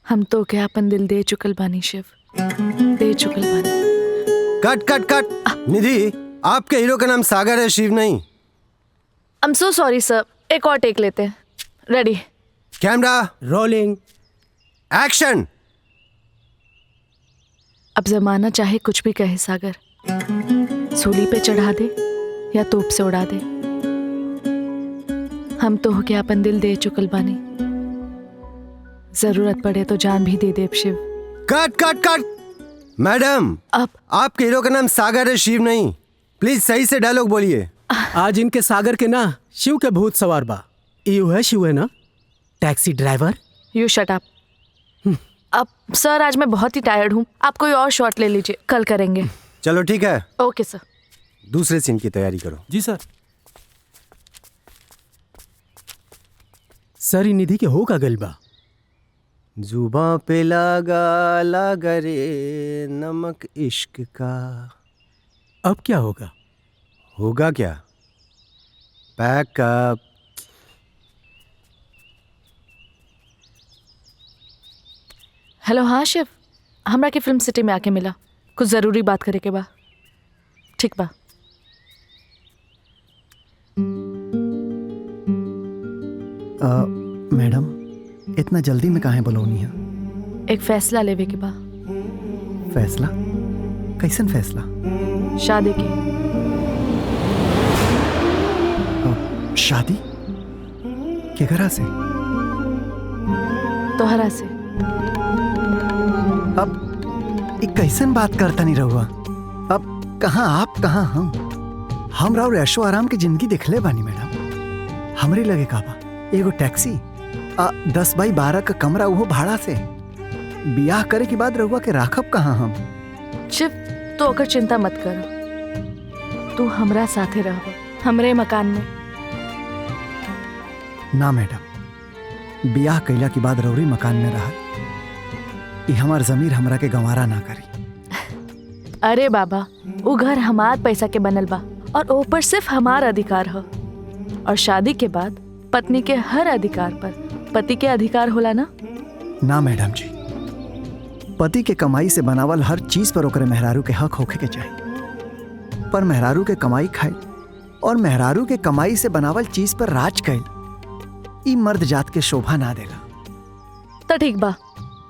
B: हम तो क्या अपन दिल दे चुकल बानी शिव, दे चुकल बानी।
J: कट कट कट। निधि, आपके हीरो का नाम सागर है, शिव नहीं।
B: I'm so sorry sir, एक और टेक लेते हैं। Ready,
J: camera rolling action.
B: अब जमाना चाहे कुछ भी कहे सागर, सूली पे चढ़ा दे या तोप से उड़ा दे, हम तो हो क्या अपन दिल दे चुकल बानी, जरूरत पड़े तो जान भी दे दे शिव।
J: कट कट कट। मैडम,
B: अब
J: आपके हीरो का नाम सागर है, शिव नहीं। प्लीज सही से डायलॉग बोलिए।
O: आज इनके सागर के ना शिव के भूत सवार बा। यू है शिव है ना taxi driver.
B: You shut up. अब सर आज मैं बहुत ही टायर्ड हूँ, आप कोई और शॉट ले लीजिए, कल करेंगे।
J: चलो ठीक है।
B: ओके सर।
J: दूसरे सीन की तैयारी करो।
F: जी सर।
O: सर निधि के हो का गलबा।
J: जुबां पे लगा रे नमक इश्क का।
O: अब क्या होगा?
J: होगा क्या? पैकअप।
B: हेलो, हाँ शिव, हमरा के फिल्म सिटी में आके मिला, कुछ जरूरी बात करे के बा। ठीक बा।
A: मैडम, इतना जल्दी में काहे बुलौनी है?
B: एक फैसला लेवे के बा।
A: फैसला? कैसन फैसला?
B: शादी के।
A: शादी? केकरा से?
B: तोहरा से।
A: अब एक कैसन बात करता नहीं रहुआ? अब कहाँ आप कहाँ हम राव ऐशो आराम की जिंदगी दिखले बानी मैडम। हमरे लगे का बा एगो टैक्सी 10 बाई 12 का कमरा, वो भाड़ा से। बियाह करे के बाद रहुआ के राखब कहाँ हम?
B: शिव, तो अगर चिंता मत कर, तू हमरा साथे रह, हमरे मकान में।
A: ना मैडम, बियाह कैला के बाद रौरी मकान में रहा, ये हमार जमीर हमरा के गंवारा ना करी।
B: अरे बाबा, वो घर हमार पैसा के बनल बा और ऊपर सिर्फ हमार अधिकार हो। और शादी के बाद पत्नी के हर अधिकार पर पति के अधिकार होला ना?
A: ना मैडम जी, पति के कमाई से बनावल हर चीज पर ओकरे मेहरारू के हक होखे के चाहिए। पर मेहरारू के कमाई खाए और मेहरारू के कमाई से बनावल चीज पर राज कैल, ई मर्द जात के शोभा ना देगा।
B: तो ठीक बा,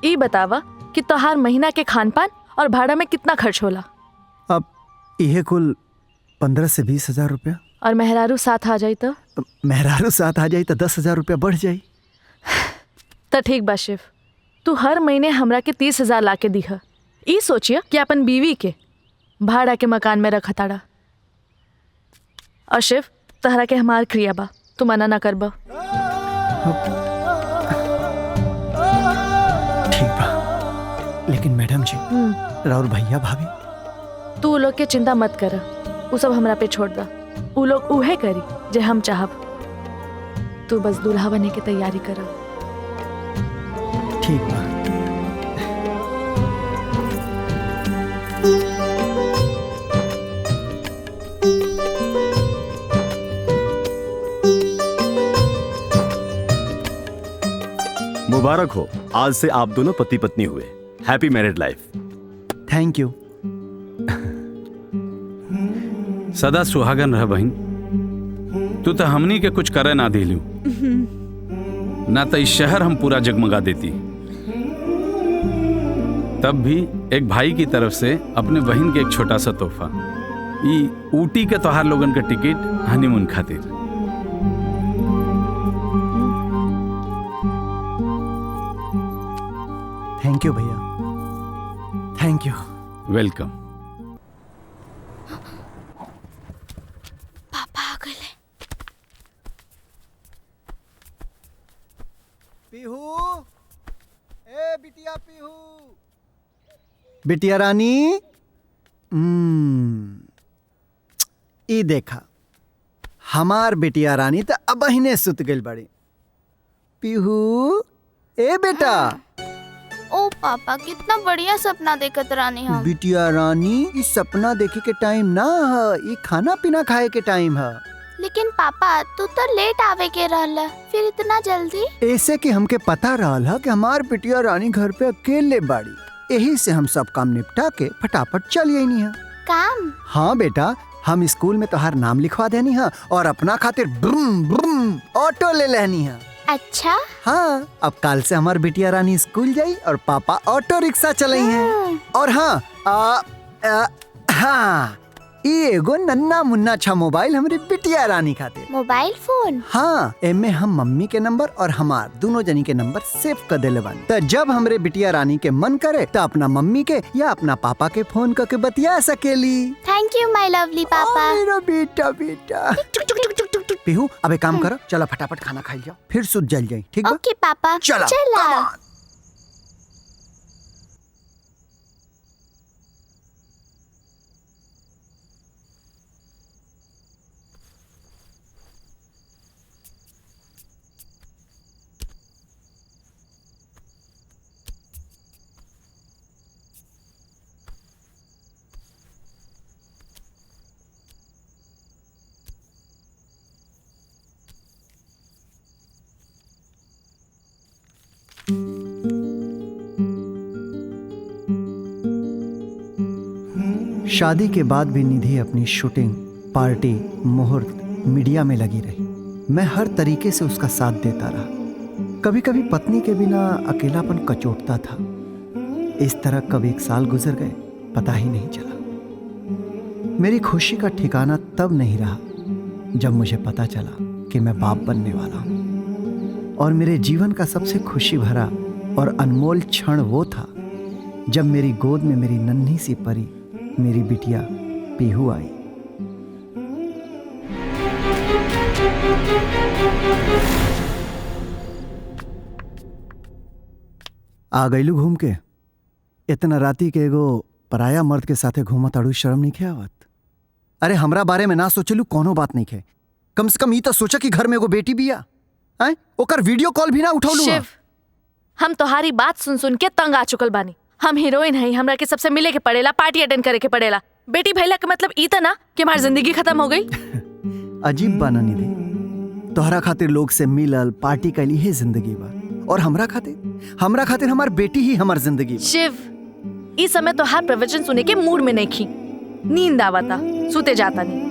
B: ई बतावा कि तोहार महीना के खान पान और भाड़ा में कितना खर्च होला?
A: अब यह कुल 15 से 20 हजार रुपया।
B: और मेहरारू साथ आ जाई तो?
A: मेहरारू साथ आ जाई तो 10,000 रुपया बढ़ जाई।
B: तो ठीक बा शिव, तू हर महीने हमरा के 30,000 ला के दीह। ई सोचिए कि अपन बीवी के भाड़ा के मकान में रखा ताड़ा। और शिव, तहरा के हमार क्रिया बा, तू मना ना करबा।
A: ठीक बा, लेकिन मैडम जी राउर भैया भाभी?
B: तू लोग के चिंता मत कर, उ सब हमरा पे छोड़ दा। उ लोग उहे करी जे हम चाहब। तू बस दूल्हा बने की तैयारी कर।
A: ठीक बा।
P: मुबारक हो, आज से आप दोनों पति पत्नी हुए। Happy married life.
A: Thank you.
M: सदा सुहागन रह बहन। तू तो हमनी के कुछ करे ना दिलू, ना तो इस शहर हम पूरा जगमगा देती। तब भी एक भाई की तरफ से अपने बहन के एक छोटा सा तोहफा, ई ऊटी के तोहार लोगन के टिकट हनीमून खातिर।
A: थैंक यू भैया, थैंक यू।
M: वेलकम।
H: पापा आ गए।
A: पीहू, ए बिटिया पीहू। बिटिया रानी, ई देखा हमार बिटिया रानी तो अबहिने सुत गइल बड़ी। पीहू, ए बेटा।
H: ओ पापा, कितना बढ़िया सपना देखत रानी हम।
A: बिटिया रानी, इस सपना देखे के टाइम ना है, ये खाना पीना खाए के टाइम है।
H: लेकिन पापा, तू तो लेट आवे के रहला, फिर इतना जल्दी?
A: ऐसे कि हमके पता रहल है कि हमार बिटिया रानी घर पे अकेले बाड़ी, यही से हम सब काम निपटा के फटाफट चल आईनी है।
H: काम?
A: हाँ बेटा, हम स्कूल में तोहार नाम लिखवा देनी है और अपना खातिर ब्रूम ब्रूम ऑटो ले लेनी है।
H: अच्छा?
A: हाँ, अब कल से हमार बिटिया रानी स्कूल जाई और पापा ऑटो रिक्शा चलाई हैं। और हाँ, हाँ, ये एगो नन्ना मुन्ना छा मोबाइल हमारी बिटिया रानी खातिर।
H: Mobile phone?
A: हाँ, एमे हम मम्मी के नंबर और हमार दोनों जनी के नंबर सेव कर देले बानी। तो जब हमरे बिटिया रानी के मन करे तो अपना मम्मी के या अपना पापा के फोन करके बतिया सकेली।
H: थैंक यू माय लवली पापा।
A: मेरा बेटा बेटा। पीहू, अब एक काम करो, चलो फटाफट खाना खाई जाओ, फिर सुत जल जाए। ठीक बा?
H: ओके पापा।
A: चला। शादी के बाद भी निधि अपनी शूटिंग, पार्टी, मुहूर्त, मीडिया में लगी रही। मैं हर तरीके से उसका साथ देता रहा। कभी कभी पत्नी के बिना अकेलापन कचोटता था। इस तरह कब 1 साल गुजर गए पता ही नहीं चला। मेरी खुशी का ठिकाना तब नहीं रहा जब मुझे पता चला कि मैं बाप बनने वाला हूँ। और मेरे जीवन का सबसे खुशी भरा और अनमोल क्षण वो था जब मेरी गोद में मेरी नन्ही सी परी, मेरी बिटिया पीहू आई। आ गईलू घूम के? इतना राती के एगो पराया मर्द के साथे घूमत अड़ू, शर्म नहीं खे आवत? अरे हमरा बारे में ना सोचलू कोनो बात नहीं खे, कम से कम ये तो सोचा कि घर में एगो बेटी बिया। ओकर वीडियो कॉल भी ना उठौलू।
B: शिव, हम तुम्हारी बात सुन सुन के तंग आ चुकल बानी। हम हीरोइन हई, हमरा के सबसे मिले के पड़ेला, पार्टी अटेंड करे के पड़ेला। बेटी भैला के मतलब ई त ना कि हमारी जिंदगी खत्म हो गई।
A: अजीब बाना निधि, तोहरा खातिर लोग से मिलल पार्टी कैली है जिंदगी बा, और हमरा खातिर हमार बेटी ही हमार जिंदगी बा।
B: शिव, इस समय तो हर प्रवचन सुने के मूड में नहीं खी, नींद आवता, सूते जाता नहीं।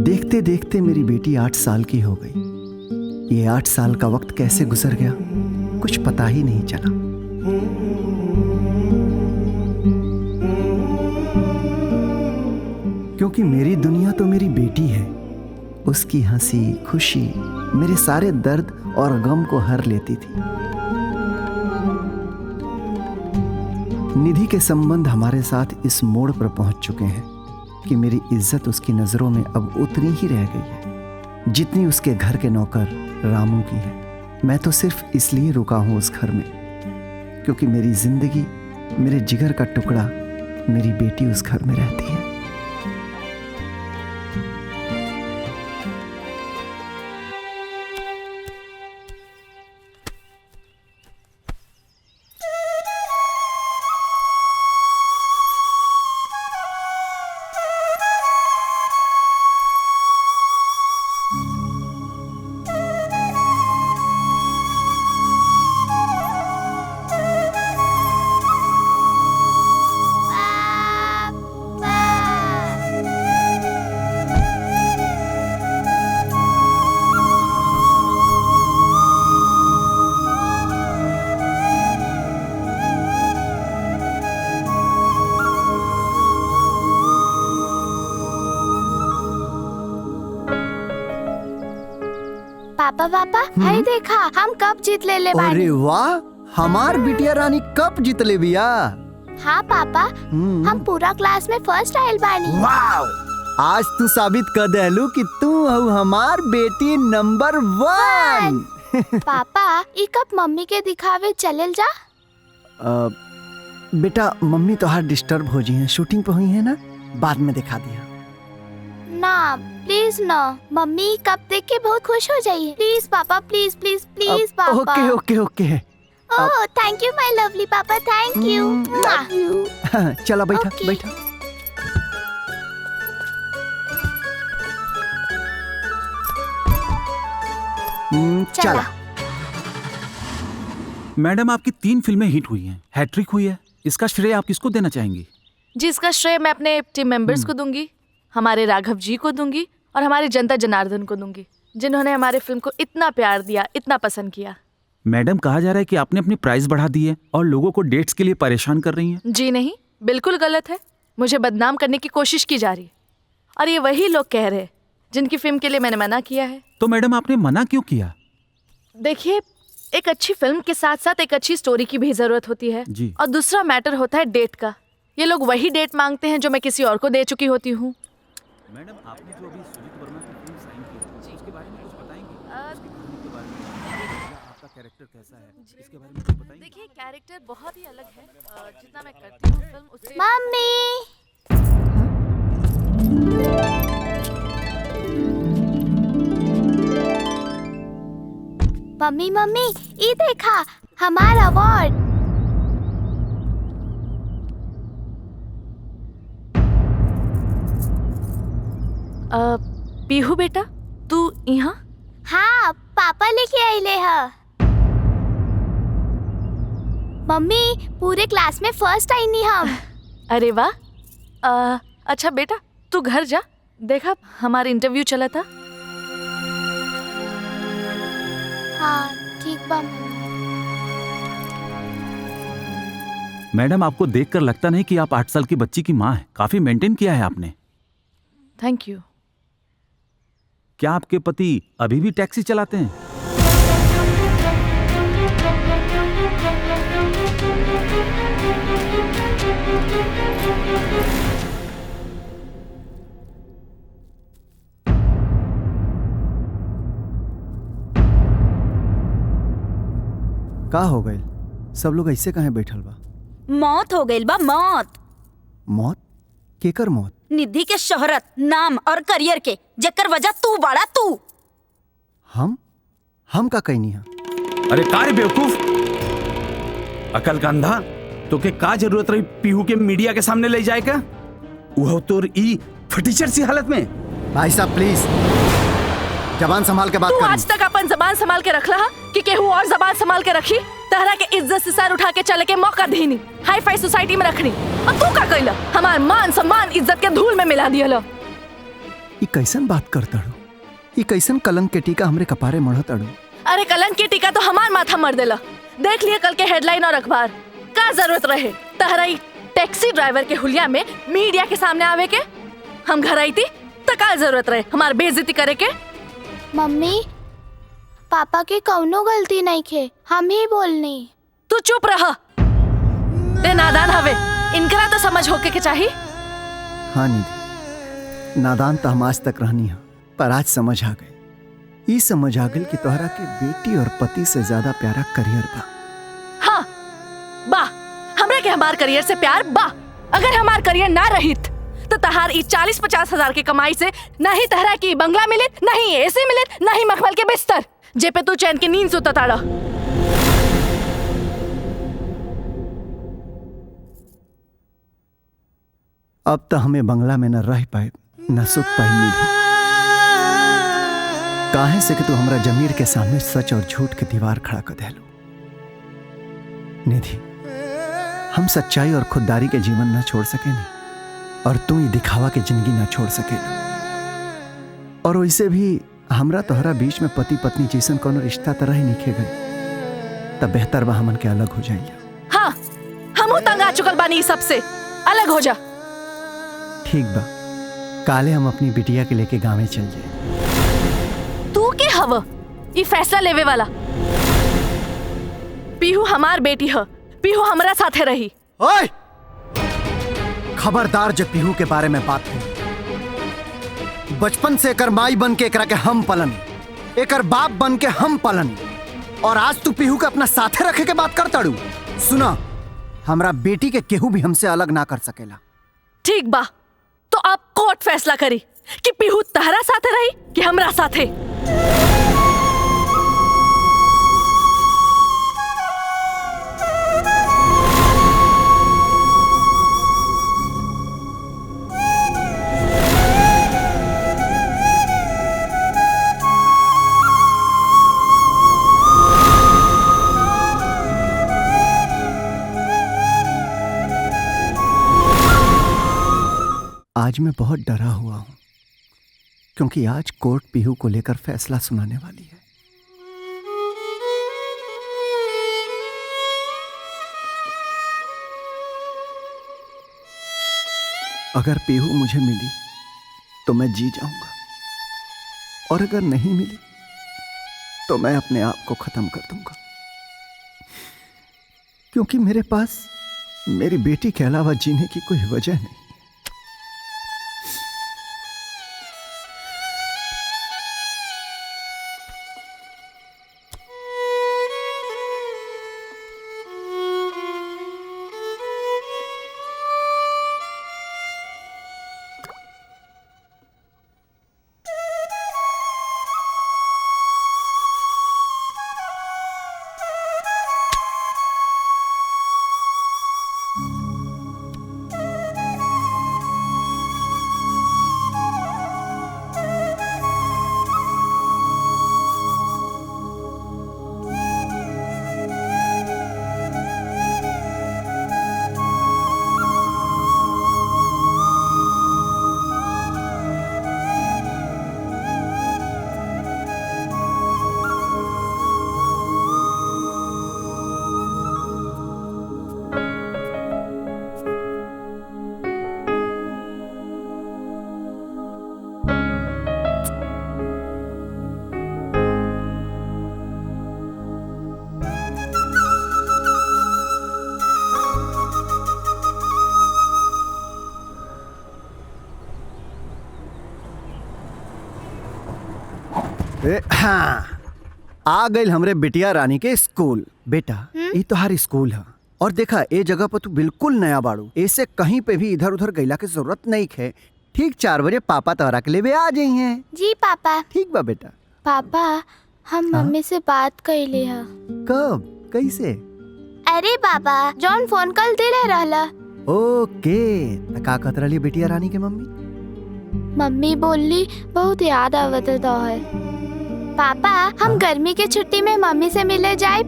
A: देखते देखते मेरी बेटी 8 साल की हो गई। ये 8 साल का वक्त कैसे गुजर गया कुछ पता ही नहीं चला। क्योंकि मेरी दुनिया तो मेरी बेटी है। उसकी हंसी खुशी मेरे सारे दर्द और गम को हर लेती थी। निधि के संबंध हमारे साथ इस मोड़ पर पहुंच चुके हैं कि मेरी इज्जत उसकी नजरों में अब उतनी ही रह गई है जितनी उसके घर के नौकर रामू की है। मैं तो सिर्फ इसलिए रुका हूं उस घर में क्योंकि मेरी जिंदगी, मेरे जिगर का टुकड़ा, मेरी बेटी उस घर में रहती है।
H: पापा हाय देखा हम कप जीत ले बानी।
A: अरे वाह, हमार बिटिया रानी कप जीत ले बिया।
H: हाँ पापा, हम पूरा क्लास में फर्स्ट आयल बानी।
A: वाह, आज तू साबित कर देलू कि तू हऊ हमार बेटी नंबर 1।
H: पापा ई कप मम्मी के दिखावे चलल जा।
A: बेटा मम्मी तो हार डिस्टर्ब हो जी हैं, शूटिंग पे हुई है ना, बाद में दिखा दिया
H: ना। प्लीज ना, मम्मी कप देख के बहुत खुश हो जाइए। प्लीज पापा, प्लीज प्लीज प्लीज पापा।
A: ओके ओके ओके।
H: Oh thank you my lovely पापा, थैंक यू।
A: चला बैठा बैठा। चला।
F: मैडम आपकी 3 फिल्में हिट हुई हैं, हैट्रिक हुई है, इसका श्रेय आप किसको देना चाहेंगी?
B: जिसका श्रेय मैं अपने टीम मेंबर्स को दूंगी, हमारे राघव जी को दूंगी और हमारी जनता जनार्दन को दूंगी, जिन्होंने हमारे फिल्म को इतना प्यार दिया, इतना पसंद किया।
F: मैडम कहा जा रहा है कि आपने अपनी प्राइस बढ़ा दी है और लोगों को डेट्स के लिए परेशान कर रही हैं।
B: जी नहीं, बिल्कुल गलत है। मुझे बदनाम करने की कोशिश की जा रही है और ये वही लोग कह रहे हैं जिनकी फिल्म के लिए मैंने मना किया है।
F: तो मैडम आपने मना क्यों किया?
B: देखिए, एक अच्छी फिल्म के साथ साथ एक अच्छी स्टोरी की भी जरूरत होती है
F: जी।
B: और दूसरा मैटर होता है डेट का। ये लोग वही डेट मांगते हैं जो मैं किसी और को दे चुकी होती हूँ।
F: मैडम आपने जो अभी सुजीत वर्मा की फिल्म साइन की उसके बारे में कुछ बताएंगी? उसकी कहानी के बारे में, आपका कैरेक्टर कैसा है, इसके बारे में कुछ बताएंगी?
B: देखिए, कैरेक्टर बहुत ही अलग है, जितना मैं करती हूँ फिल्म उससे।
H: मम्मी मम्मी ये देखा हमारा अवार्ड।
B: पीहू बेटा, तू यहाँ?
H: हाँ, पापा लेके आइले है। मम्मी पूरे क्लास में फर्स्ट आई नहीं हम।
B: अरे वाह। अच्छा बेटा, तू घर जा, देखा हमारा इंटरव्यू चला था।
H: हाँ ठीक बा।
F: मैडम आपको देखकर लगता नहीं कि आप 8 साल की बच्ची की माँ हैं। काफी मेंटेन किया है आपने।
B: Thank you.
F: क्या आपके पति अभी भी टैक्सी चलाते हैं?
A: का हो गई? सब लोग ऐसे कहे बैठल बा?
N: मौत हो गई बा, मौत।
A: मौत? केकर मौत?
N: निधि के शोहरत, नाम और करियर के, जेकर वजह तू बाड़ा तू।
A: हम का कहनी है?
M: अरे कार बेवकूफ, अकल का अंधा, तो के का जरूरत रही पीहू के मीडिया के सामने ले जाए का? वो तोर ई फटीचर सी हालत में।
A: भाई साहब प्लीज जबान संभाल के बात
B: तू
A: करी।
B: आज तक अपन जबान संभाल के रख रहा कि केहू और जबान संभाल के रखी? तहरा के इज्जत से सर उठा के चले के मौका देनी, हाई फाई सोसाइटी में रखनी, और तू का कइला? हमार मान सम्मान इज्जत के धूल में मिला दिया।
A: ई कैसन बात करता हूँ? ई कैसन कलंक के टीका हमरे कपारे मढ़त अड़ू?
B: अरे कलंक की टीका तो हमार माथा मर देला। देख लिए कल के हेडलाइन और अखबार। का जरूरत रहे तहरा ई टैक्सी ड्राइवर के हुलिया में मीडिया के सामने आवे के? हम घर आई थी तो का जरूरत रहे हमार बेइज्जती करे के?
H: मम्मी पापा की कौनो गलती नहीं खे, हम ही बोलनी।
B: तू चुप रहा, ते नादान हवे, इनकरा तो समझ होके के चाहिए।
A: हाँ निधि, नादान तो हम आज तक रहनी है, पर आज समझ आ गई। ई समझ आ गई कि तोहरा के बेटी और पति से ज्यादा प्यारा करियर बा।
B: हाँ बा, हमरे के हमार करियर से प्यार बा। अगर हमार करियर ना रहित तो तहार ई 40-50 हजार की कमाई से न ही तहरा की बंगला मिलित, न ही एसी मिलित, न ही मखमल के बिस्तर जे पे तू चैन की नींद सुता ताड़ा।
A: अब तो हमें बंगला में न रह पाए न सुत पाए निधि। काहे से कि तू हमरा जमीर के सामने सच और झूठ के दीवार खड़ा कर देलू। निधि, हम सच्चाई और खुददारी के जीवन न छोड़ सके नहीं, और तू ही दिखावा के जिंदगी ना छोड़ सके। और वैसे भी हमरा तोहरा बीच में पति पत्नी जैसन कोनो रिश्ता तरह ही निखे गए, तब बेहतर बा हमन के अलग हो जाइए।
B: हाँ, हम तंग आ चुकल बानी सबसे, अलग हो जा।
A: ठीक बा, काले हम अपनी बिटिया के लेके गाँव चल जाए।
B: तू के हव ये फैसला लेवे वाला? पीहू हमार बेटी है, पीहू हमरा साथे रही।
A: ओए! खबरदार जब पीहू के बारे में बात हुई। बचपन से एकर माई बन के एकरा के हम पलन, एकर बाप बन के हम पलन, और आज तू पीहू के अपना साथे रखे के बात करता डू। सुना, हमरा बेटी के केहू भी हमसे अलग ना कर सकेला।
B: ठीक बा, तो आप कोर्ट फैसला करी कि पीहू तहरा साथे रही कि हमरा साथे।
A: आज मैं बहुत डरा हुआ हूं, क्योंकि आज कोर्ट पीहू को लेकर फैसला सुनाने वाली है। अगर पीहू मुझे मिली तो मैं जी जाऊंगा, और अगर नहीं मिली तो मैं अपने आप को खत्म कर दूंगा, क्योंकि मेरे पास मेरी बेटी के अलावा जीने की कोई वजह नहीं। हाँ, आ गई हमरे बिटिया रानी के स्कूल। बेटा ये तोहार स्कूल है और देखा ए जगह पर तू बिल्कुल नया बाड़ू, ऐसे कहीं पे भी इधर उधर गईला की जरूरत नहीं है। ठीक 4 बजे पापा तोहरा के लिए आ जाई हैं।
H: जी पापा।
A: ठीक बा बेटा।
H: पापा हम मम्मी से बात कैले है।
A: कब कैसे?
H: अरे पापा जॉन फोन कल दिले रहला।
A: ओके त का कहत रहली बिटिया रानी के मम्मी?
H: मम्मी बोली बहुत याद आवत है तोहर। पापा हम गर्मी के छुट्टी में मम्मी से मिले जाए।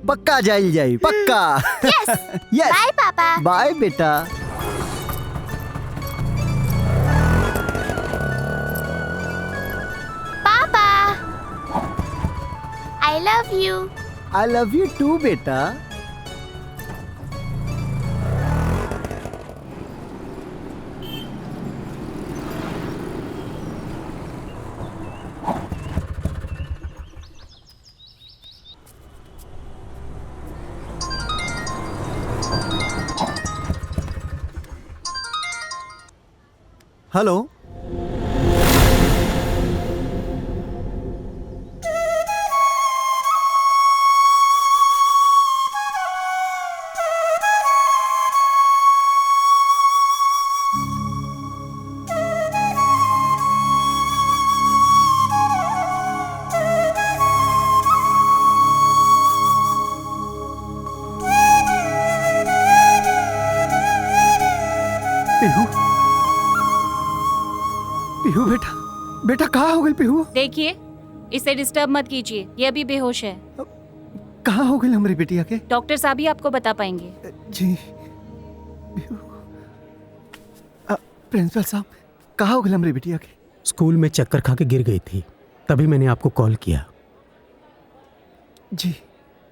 A: पक्का जाई पक्का।
H: Yes
A: yes.
H: बाय पापा।
A: बाय बेटा।
H: पापा I love you.
A: I love you too बेटा। हेलो पीहू पीहू बेटा बेटा कहाँ हो गई पीहू?
K: देखिए इसे डिस्टर्ब मत कीजिए, ये अभी बेहोश है।
A: कहाँ हो गई हमारी बेटिया के?
K: डॉक्टर साहब ही आपको बता पाएंगे।
A: जी प्रिंसिपल साहब कहाँ हो गई हमारी बिटिया के?
O: स्कूल में चक्कर खा के गिर गई थी, तभी मैंने आपको कॉल किया।
A: जी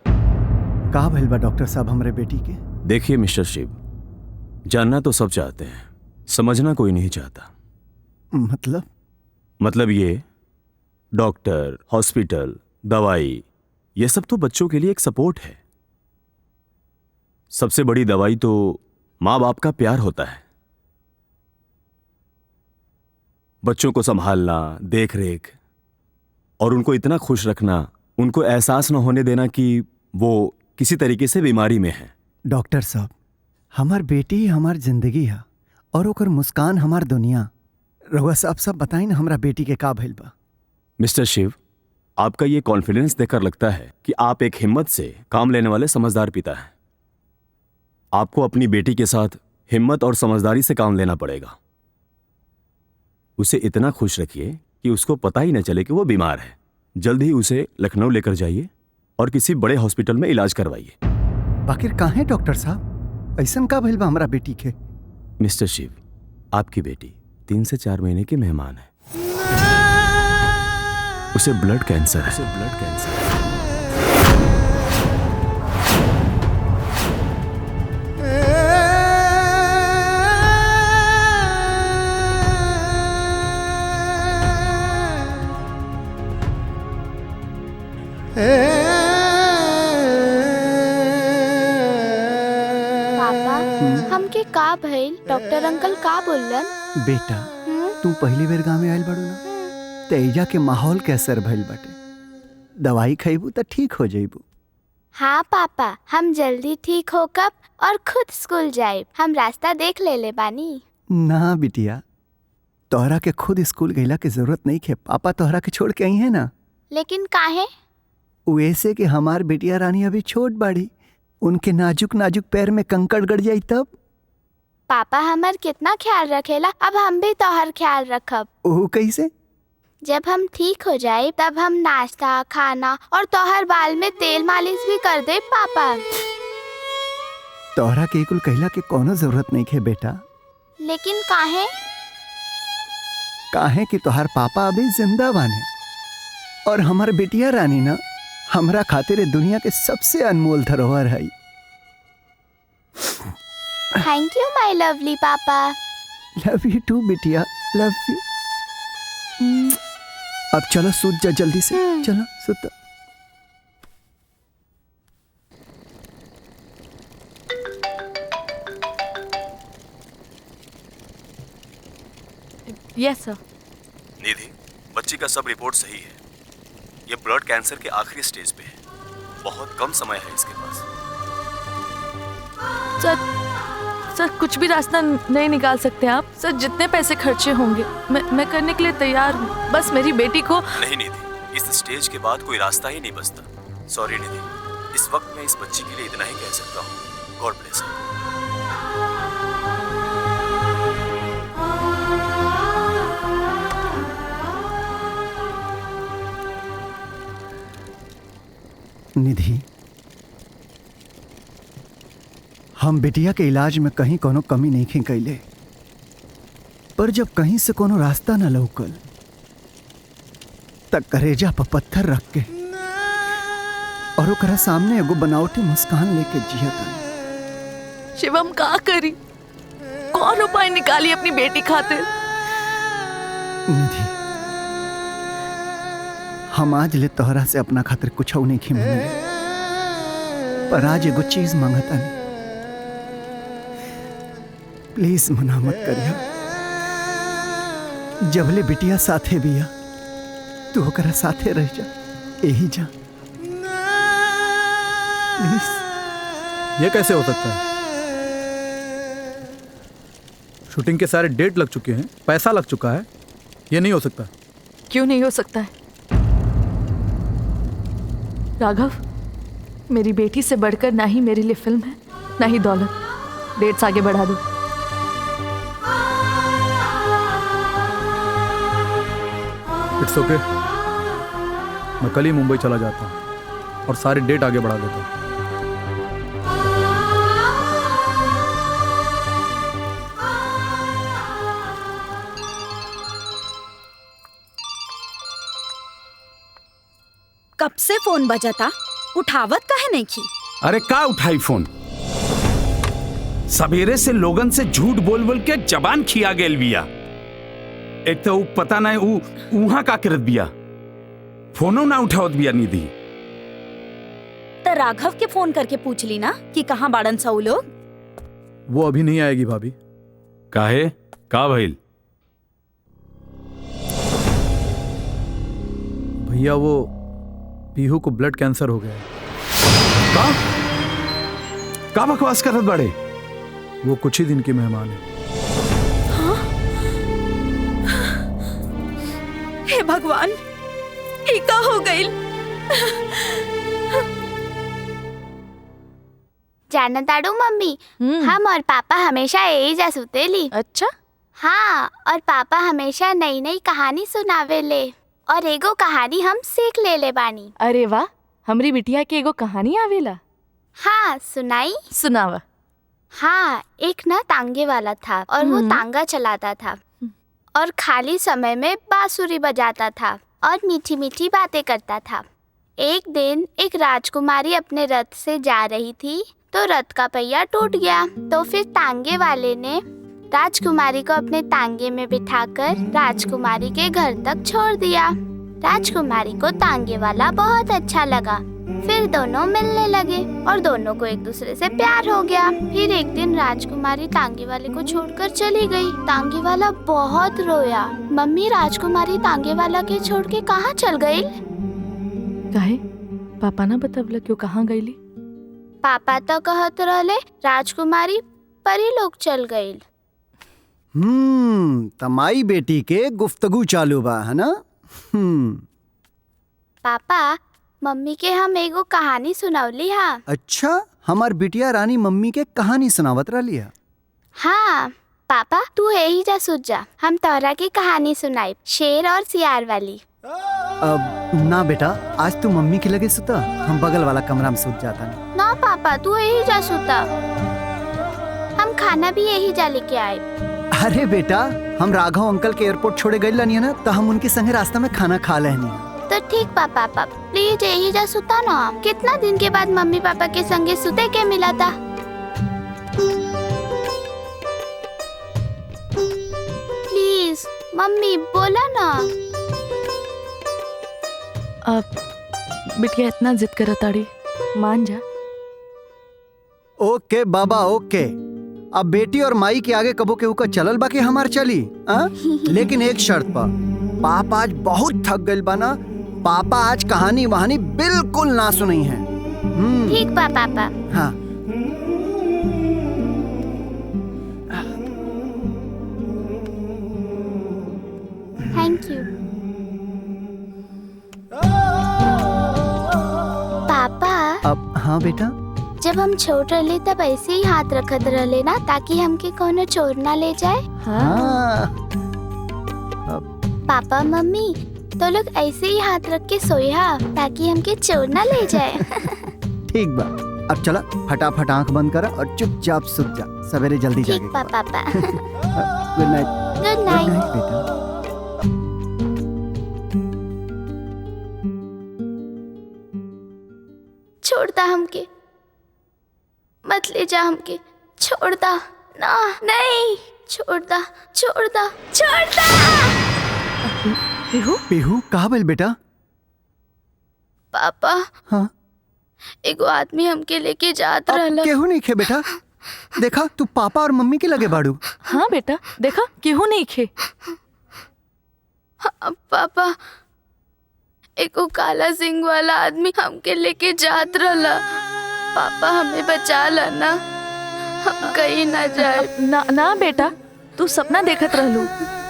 A: कहाँ भइल बा डॉक्टर साहब हमारे बेटी के?
P: देखिए मिस्टर शिव, जानना तो सब चाहते हैं, समझना कोई नहीं चाहता। मतलब ये डॉक्टर, हॉस्पिटल, दवाई, ये सब तो बच्चों के लिए एक सपोर्ट है। सबसे बड़ी दवाई तो माँ बाप का प्यार होता है। बच्चों को संभालना, देख रेख और उनको इतना खुश रखना, उनको एहसास न होने देना कि वो किसी तरीके से बीमारी में है।
A: डॉक्टर साहब हमार बेटी हमार जिंदगी है और ओकर मुस्कान हमार दुनिया। रहुआ साहब सब बताई ना हमरा बेटी के का भइल बा।
P: मिस्टर शिव, आपका ये कॉन्फिडेंस देखकर लगता है कि आप एक हिम्मत से काम लेने वाले समझदार पिता हैं। आपको अपनी बेटी के साथ हिम्मत और समझदारी से काम लेना पड़ेगा। उसे इतना खुश रखिए कि उसको पता ही न चले कि वो बीमार है। जल्द ही उसे लखनऊ लेकर जाइए और किसी बड़े हॉस्पिटल में इलाज करवाइए।
A: बाकिर कहाँ है डॉक्टर साहब? ऐसन का भइल बा हमरा बेटी के?
P: मिस्टर शिव, आपकी बेटी 3 से 4 महीने की मेहमान है। उसे ब्लड कैंसर है।
H: पापा हमके का भइल? डॉक्टर अंकल का बोलन?
A: बेटा तू पहली बेर गाँव में आयल बड़ू ना, तेजा के माहौल के असर भइल बाटे। दवाई खइबू तो ठीक हो जाइबू।
H: हाँ पापा हम जल्दी ठीक होकर और खुद स्कूल जाए। हम रास्ता देख ले बानी।
A: ना बिटिया, तोहरा के खुद स्कूल गईला की जरूरत नहीं है। पापा तोहरा के छोड़ के आई है ना।
H: लेकिन काहे?
A: वैसे कि हमार बिटिया रानी अभी छोट बाड़ी, उनके नाजुक नाजुक पैर में कंकड़ गड़ जाई तब।
H: पापा हमार कितना ख्याल रखेला, अब हम भी तोहर ख्याल रखब।
A: ओह कैसे?
H: जब हम ठीक हो जाए तब हम नाश्ता, खाना और तोहर बाल में तेल मालिश भी कर दे पापा।
A: तोहरा के कुल कहला के कोनो जरूरत नहीं है बेटा।
H: लेकिन काहे?
A: काहे कि तोहर पापा अभी जिंदा बाने और हमार बिटिया रानी ना हमरा खातिर दुनिया के सबसे अनमोल धरोहर है।
H: थैंक यू माय लवली पापा।
A: लव यू टू बिटिया, लव यू। अब चलो सूत जा जल्दी से। चलो सूत।
B: यस सर।
P: निधि, बच्ची का सब रिपोर्ट सही है। ये ब्लड कैंसर के आखिरी स्टेज पे है, बहुत कम समय है इसके पास।
B: सर कुछ भी रास्ता नहीं निकाल सकते आप? सर जितने पैसे खर्चे होंगे मैं करने के लिए तैयार हूँ, बस मेरी बेटी को।
P: नहीं निधि, इस स्टेज के बाद कोई रास्ता ही नहीं बचता। सॉरी निधि, इस वक्त मैं इस बच्ची के लिए इतना ही कह सकता हूँ। God bless you.
A: निधि, हम बिटिया के इलाज में कहीं कोनो कमी नहीं कैले, पर जब कहीं से कोनो रास्ता न लौकल तब करेजा पर पत्थर रख के और ओकरा सामने एगो बनावटी मुस्कान लेके जिया कर।
B: शिवम का करी, कौन उपाय निकाली अपनी बेटी खातिर?
A: निधि, हम आज ले तोहरा से अपना खातिर कुछ नहीं खिमले, पर आज एगो चीज मांगता नहीं। प्लीज मना मत करिया। जबले बिटिया साथे बिया तू ओकरा साथे रह जा, यही जा प्लीज।
C: ये कैसे हो सकता है? शूटिंग के सारे डेट लग चुके हैं, पैसा लग चुका है, ये नहीं हो सकता।
B: क्यों नहीं हो सकता है? राघव, मेरी बेटी से बढ़कर ना ही मेरे लिए फिल्म है ना ही दौलत। डेट्स आगे बढ़ा दो।
C: इट्स ओके, मैं कल ही मुंबई चला जाता हूँ और सारी डेट आगे बढ़ा देता हूँ।
N: कब से फोन बजा था, उठावत काहे नहीं की?
M: अरे का उठाई फोन? सवेरे से लोगन से झूठ बोल बोल के जबान खिया गेल बिया। एक तो पता नहीं वहां का करत बिया, फोनो ना उठावत बिया निधि।
N: तो राघव के फोन करके पूछ ली ना कि कहाँ बाड़न सा लोग।
C: वो अभी नहीं आएगी भाभी।
M: काहे? का भइल?
C: भैया वो पीहू को ब्लड कैंसर हो गया है।
M: का बकवास करत बड़े?
C: वो कुछ ही दिन की मेहमान है।
N: हे भगवान, ये का हो गई?
H: जाना ताड़ू मम्मी, हम और पापा हमेशा यही जा सुतेली।
B: अच्छा?
H: हाँ, और पापा हमेशा नई नई कहानी सुनावेले और एगो कहानी हम सीख ले बानी।
B: अरे वाह, हमरी बिटिया के एगो कहानी आवेला।
H: हाँ, सुनाई?
B: सुनावा।
H: हाँ, एक ना तांगे वाला था और वो तांगा चलाता था और खाली समय में बांसुरी बजाता था और मीठी मीठी बातें करता था। एक दिन एक राजकुमारी अपने रथ से जा रही थी तो रथ का पहिया टूट गया। तो फिर तांगे वाले ने राजकुमारी को अपने तांगे में बिठाकर राजकुमारी के घर तक छोड़ दिया। राजकुमारी को तांगे वाला बहुत अच्छा लगा। फिर दोनों मिलने लगे और दोनों को एक दूसरे से प्यार हो गया। फिर एक दिन राजकुमारी तांगे वाले को छोड़कर चली गई। तांगे वाला बहुत रोया। मम्मी, राजकुमारी तांगे वाला के छोड़ के कहाँ चल गई?
B: काहे? पापा ना बतावला क्यों कहाँ गईली?
H: पापा तो कहत रहले राजकुमारी परी लोग चल गई।
A: तमाई बेटी के गुफ्तगू चालू बा, है ना?
H: पापा, मम्मी के हम एगो कहानी सुनावली। हाँ।
A: अच्छा, हमार बिटिया रानी मम्मी के कहानी सुनावत रही है।
H: हाँ पापा, तू यही जा सुत जा, हम तोहरा की कहानी सुनाई, शेर और सियार वाली।
A: अब ना बेटा, आज तू मम्मी के लगे सुता, हम बगल वाला कमरा में सुत जाता नहीं।
H: ना पापा, तू यही जा सुता, हम खाना भी यही जा लेके आए।
A: अरे बेटा, हम राघव अंकल के एयरपोर्ट छोड़े गए लानी है ना, तो हम उनके संगे रास्ता में खाना खा लेनी है।
H: तो ठीक पापा, प्लीज यही जा सुता ना। कितना दिन के बाद मम्मी पापा के संगे सुते के मिला था। प्लीज मम्मी बोला ना।
B: अब बिटिया इतना जिद करत ताड़ी, मान जा।
A: ओके बाबा, ओके। अब बेटी और माई के आगे कबो के ऊपर चलल बाकी हमार चली, लेकिन एक शर्त पर। पाप आज बहुत थक गइल बाना, पापा आज कहानी वहानी बिल्कुल ना सुनी है।
H: ठीक बा पापा।
A: हाँ।
H: थैंक यू पापा।
A: अब हाँ बेटा।
H: जब हम छोट रहे तब ऐसे ही हाथ रखत रहे ना, ताकि हमके कोनो चोर ना ले जाए।
A: हाँ।
H: पापा मम्मी तो लोग ऐसे ही हाथ रख के सोया, ताकि हमके चोर ना ले जाए।
A: ठीक बा, अब चला फटाफट आंख बंद कर और चुपचाप सुत जा, सवेरे जल्दी जागे।
H: ठीक पापा।
A: Good night.
H: गुड नाइट
A: बेटा।
H: छोड़ता हमके, मत ले जा हमके, छोड़ता ना, नहीं छोड़ता छोड़ता छोड़ता।
A: पीहू पीहू कहाँ बोल बेटा?
H: पापा
A: हाँ
H: एगो आदमी हमके लेके जात रहला।
A: केहू नहीं खे बेटा, देखा तू पापा और मम्मी के लगे बाड़ू।
B: हाँ बेटा देखा केहू नहीं खे।
H: हाँ, पापा एगो काला सिंह वाला आदमी हमके लेके जात रहला। पापा हमें बचा ला ना, हम कहीं ना जाए।
B: ना ना बेटा, तू सपना देखत रहलू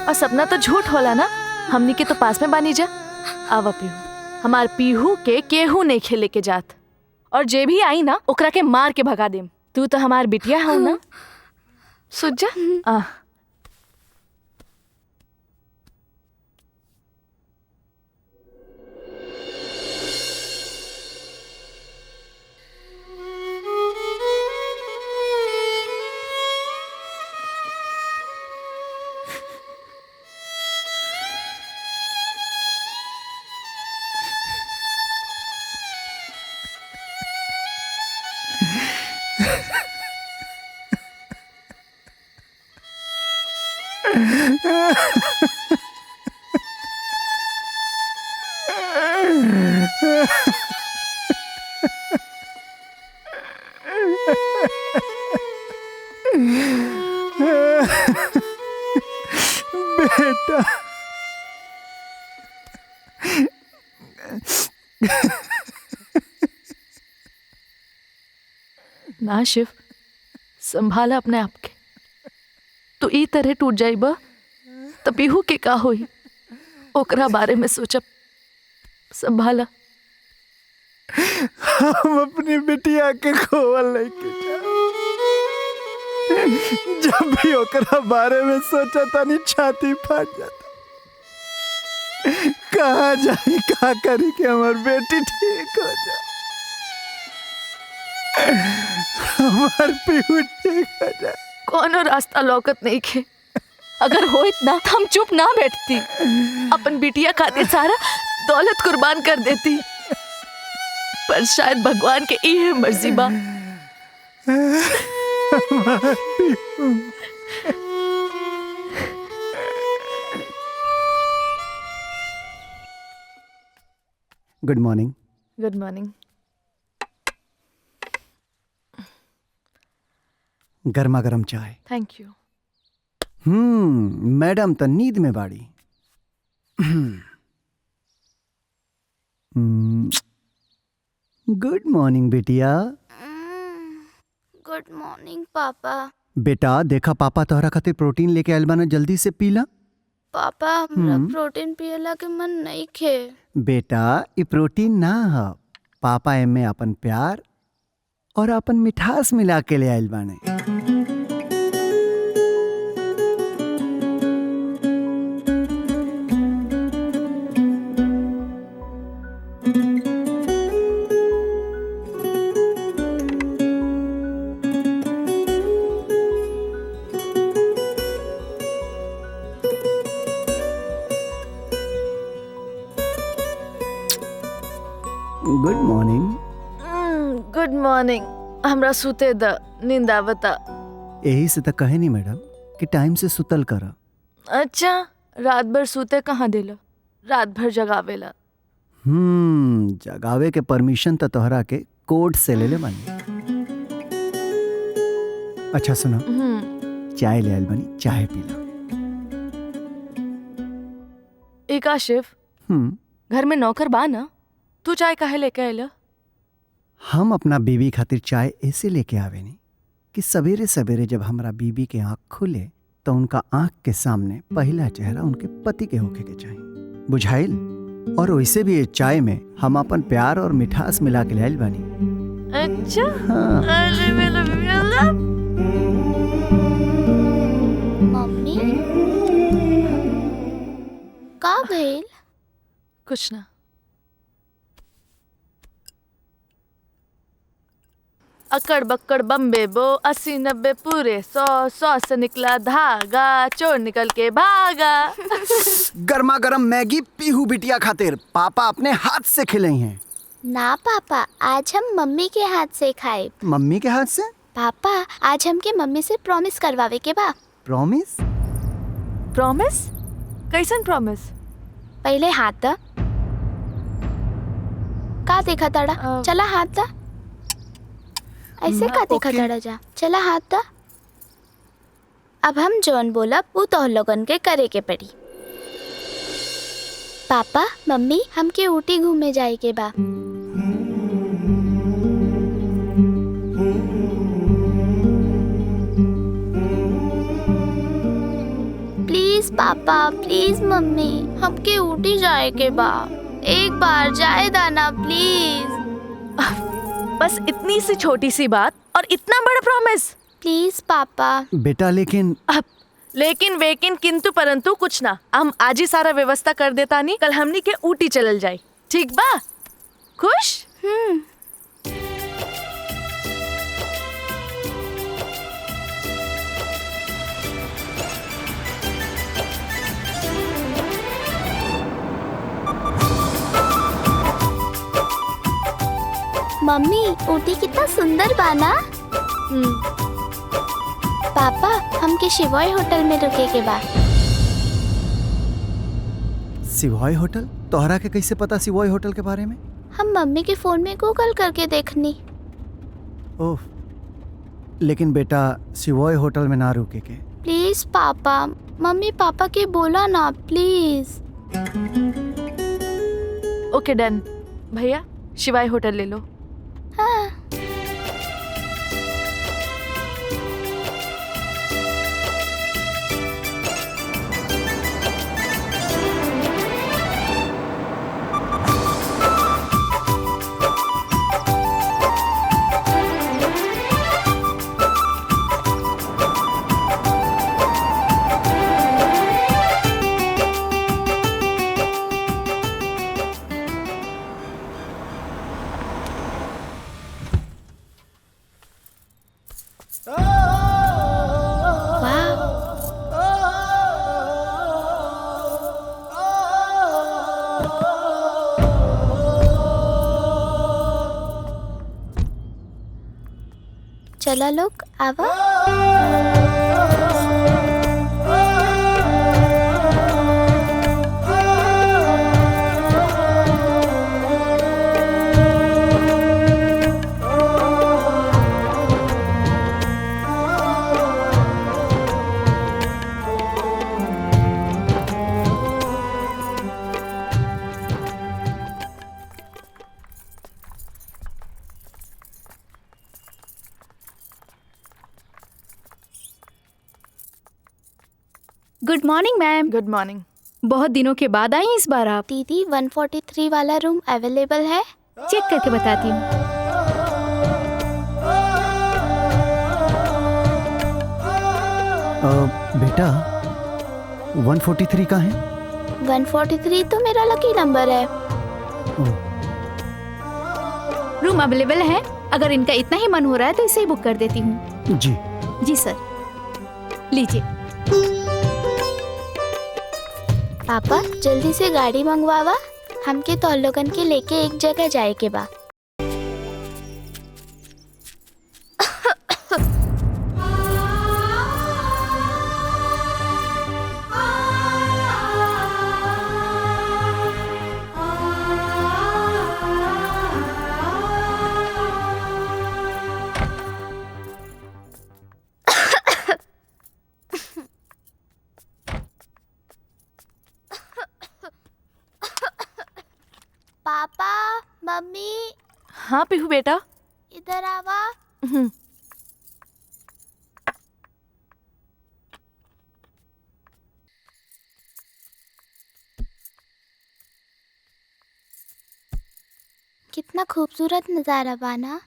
B: और सपना तो झूठ होला ना। हमनी के तो पास में बानी जा। आवा पीहू, हमार पीहू के केहू नहीं खेले के जात, और जे भी आई ना ओकरा के मार के भगा देम। तू तो हमार बिटिया हो ना, सुझ जा।
A: बेटा
B: ना शिव, संभाला अपने आप के। तू ई तरह टूट जाइबा तो पीहू के का होई, ओकरा बारे में सोचब। संभाला।
A: हम अपनी बिटिया के खोवल लेके जब भी ओकरा बारे में सोचा तानी छाती फाट जाता। कहाँ जाई का करी कि हमार बेटी ठीक हो जाए, हमार पीहू ठीक हो जाए।
B: कोनो रास्ता लौकत नहीं खे। अगर होइत ना तो हम चुप ना बैठती, अपन बिटिया खातिर सारा दौलत कुर्बान कर देती। पर शायद भगवान के ई है मर्जी बा।
A: Good morning.
B: Good morning.
A: गर्मा गर्म चाय।
B: Thank you.
A: मैडम तो नींद में बाड़ी। गुड मॉर्निंग बिटिया।
H: गुड मॉर्निंग पापा।
A: बेटा देखा पापा तोहरा खातिर प्रोटीन लेके आइल बाना, जल्दी से पीला।
H: पापा हमरा प्रोटीन पियला के मन नहीं खे।
A: बेटा ये प्रोटीन ना है, पापा एमे अपन प्यार और अपन मिठास मिला के ले आइल बाने। Good morning.
B: Good morning. हमरा सुते द, नींद आवता।
A: यही से तो कहे नहीं मैडम कि टाइम से सुतल करा।
B: अच्छा, रात भर सुते कहाँ देला, रात भर जगावेला।
A: जगावे के परमिशन तो तोहरा के कोर्ट से ले बानी। अच्छा सुनो, चाय ले आइल बानी, चाय पीला।
B: एक शिव, घर में नौकर बा ना, तू चाय काहे लेके आइला?
A: हम अपना बीवी खातिर चाय ऐसे लेके आवेनी कि सवेरे सवेरे जब हमरा बीवी के आंख खुले तो उनका आंख के सामने पहला चेहरा उनके पति के होके के चाहिए, बुझाइल? और वैसे भी ये चाय में हम अपन प्यार और मिठास मिला के लाइल बानी।
B: अच्छा।
A: हाँ।
H: मम्मी का भइल?
B: कुछ ना। अकड़ बक्कड़ बम्बे बो 80-90 पूरे 100 से निकला धागा, चोर निकल के भागा।
A: गर्मा गर्म मैगी पीहू बिटिया खातिर पापा अपने हाथ से खिलाई हैं।
H: ना पापा, आज हम मम्मी के हाथ से खाए।
A: मम्मी के हाथ से?
H: पापा आज हमके मम्मी से प्रॉमिस करवावे के बा।
A: प्रॉमिस?
B: प्रॉमिस? कैसन प्रॉमिस?
H: पहले हाथ दा। का देखा तड़ा? चला हाथ दा। ऐसे का देखा तड़ा जा? चला हाथ दा। अब हम जौन बोला वो तो लोगन के करे के पड़ी। पापा मम्मी हमके ऊटी घूमे जाए के बा। प्लीज पापा, प्लीज मम्मी, हमके ऊटी जाए के बा। एक बार जाए दाना प्लीज।
B: बस इतनी सी छोटी सी बात और इतना बड़ा प्रॉमिस?
H: प्लीज पापा।
A: बेटा लेकिन
B: लेकिन वेकिन किंतु परंतु कुछ ना, हम आज ही सारा व्यवस्था कर देता नहीं, कल हमनी के ऊटी चलल जाए, ठीक बा? खुश?
H: मम्मी ऊटी कितना सुंदर बाना। पापा हमके शिवॉय होटल में रुके के बा।
A: शिवॉय होटल? तोहरा के कैसे पता शिवॉय होटल के बारे में?
H: हम मम्मी के फोन में गूगल करके देखनी।
A: ओह, लेकिन बेटा शिवॉय होटल में ना रुके के।
H: प्लीज पापा, मम्मी पापा के बोला ना प्लीज।
B: ओके डन। भैया शिवाय होटल ले लो।
H: हाँ। चला लोग आवा।
D: Good morning ma'am.
B: Good morning.
D: बहुत दिनों के बाद आई इस बार आप।
H: दीदी 143 वाला रूम अवेलेबल है?
D: चेक करके बताती हूँ।
A: बेटा 143 का है?
H: 143 तो मेरा लकी नंबर है।
D: रूम अवेलेबल है, अगर इनका इतना ही मन हो रहा है तो इसे ही बुक कर देती हूँ।
A: जी
D: जी सर, लीजिए।
H: पापा जल्दी से गाड़ी मंगवावा, हमके तो लोगन के लेके एक जगह जाए के बा। मम्मी
B: हाँ पीहू बेटा।
H: इधर आवा। कितना खूबसूरत नजारा बाना।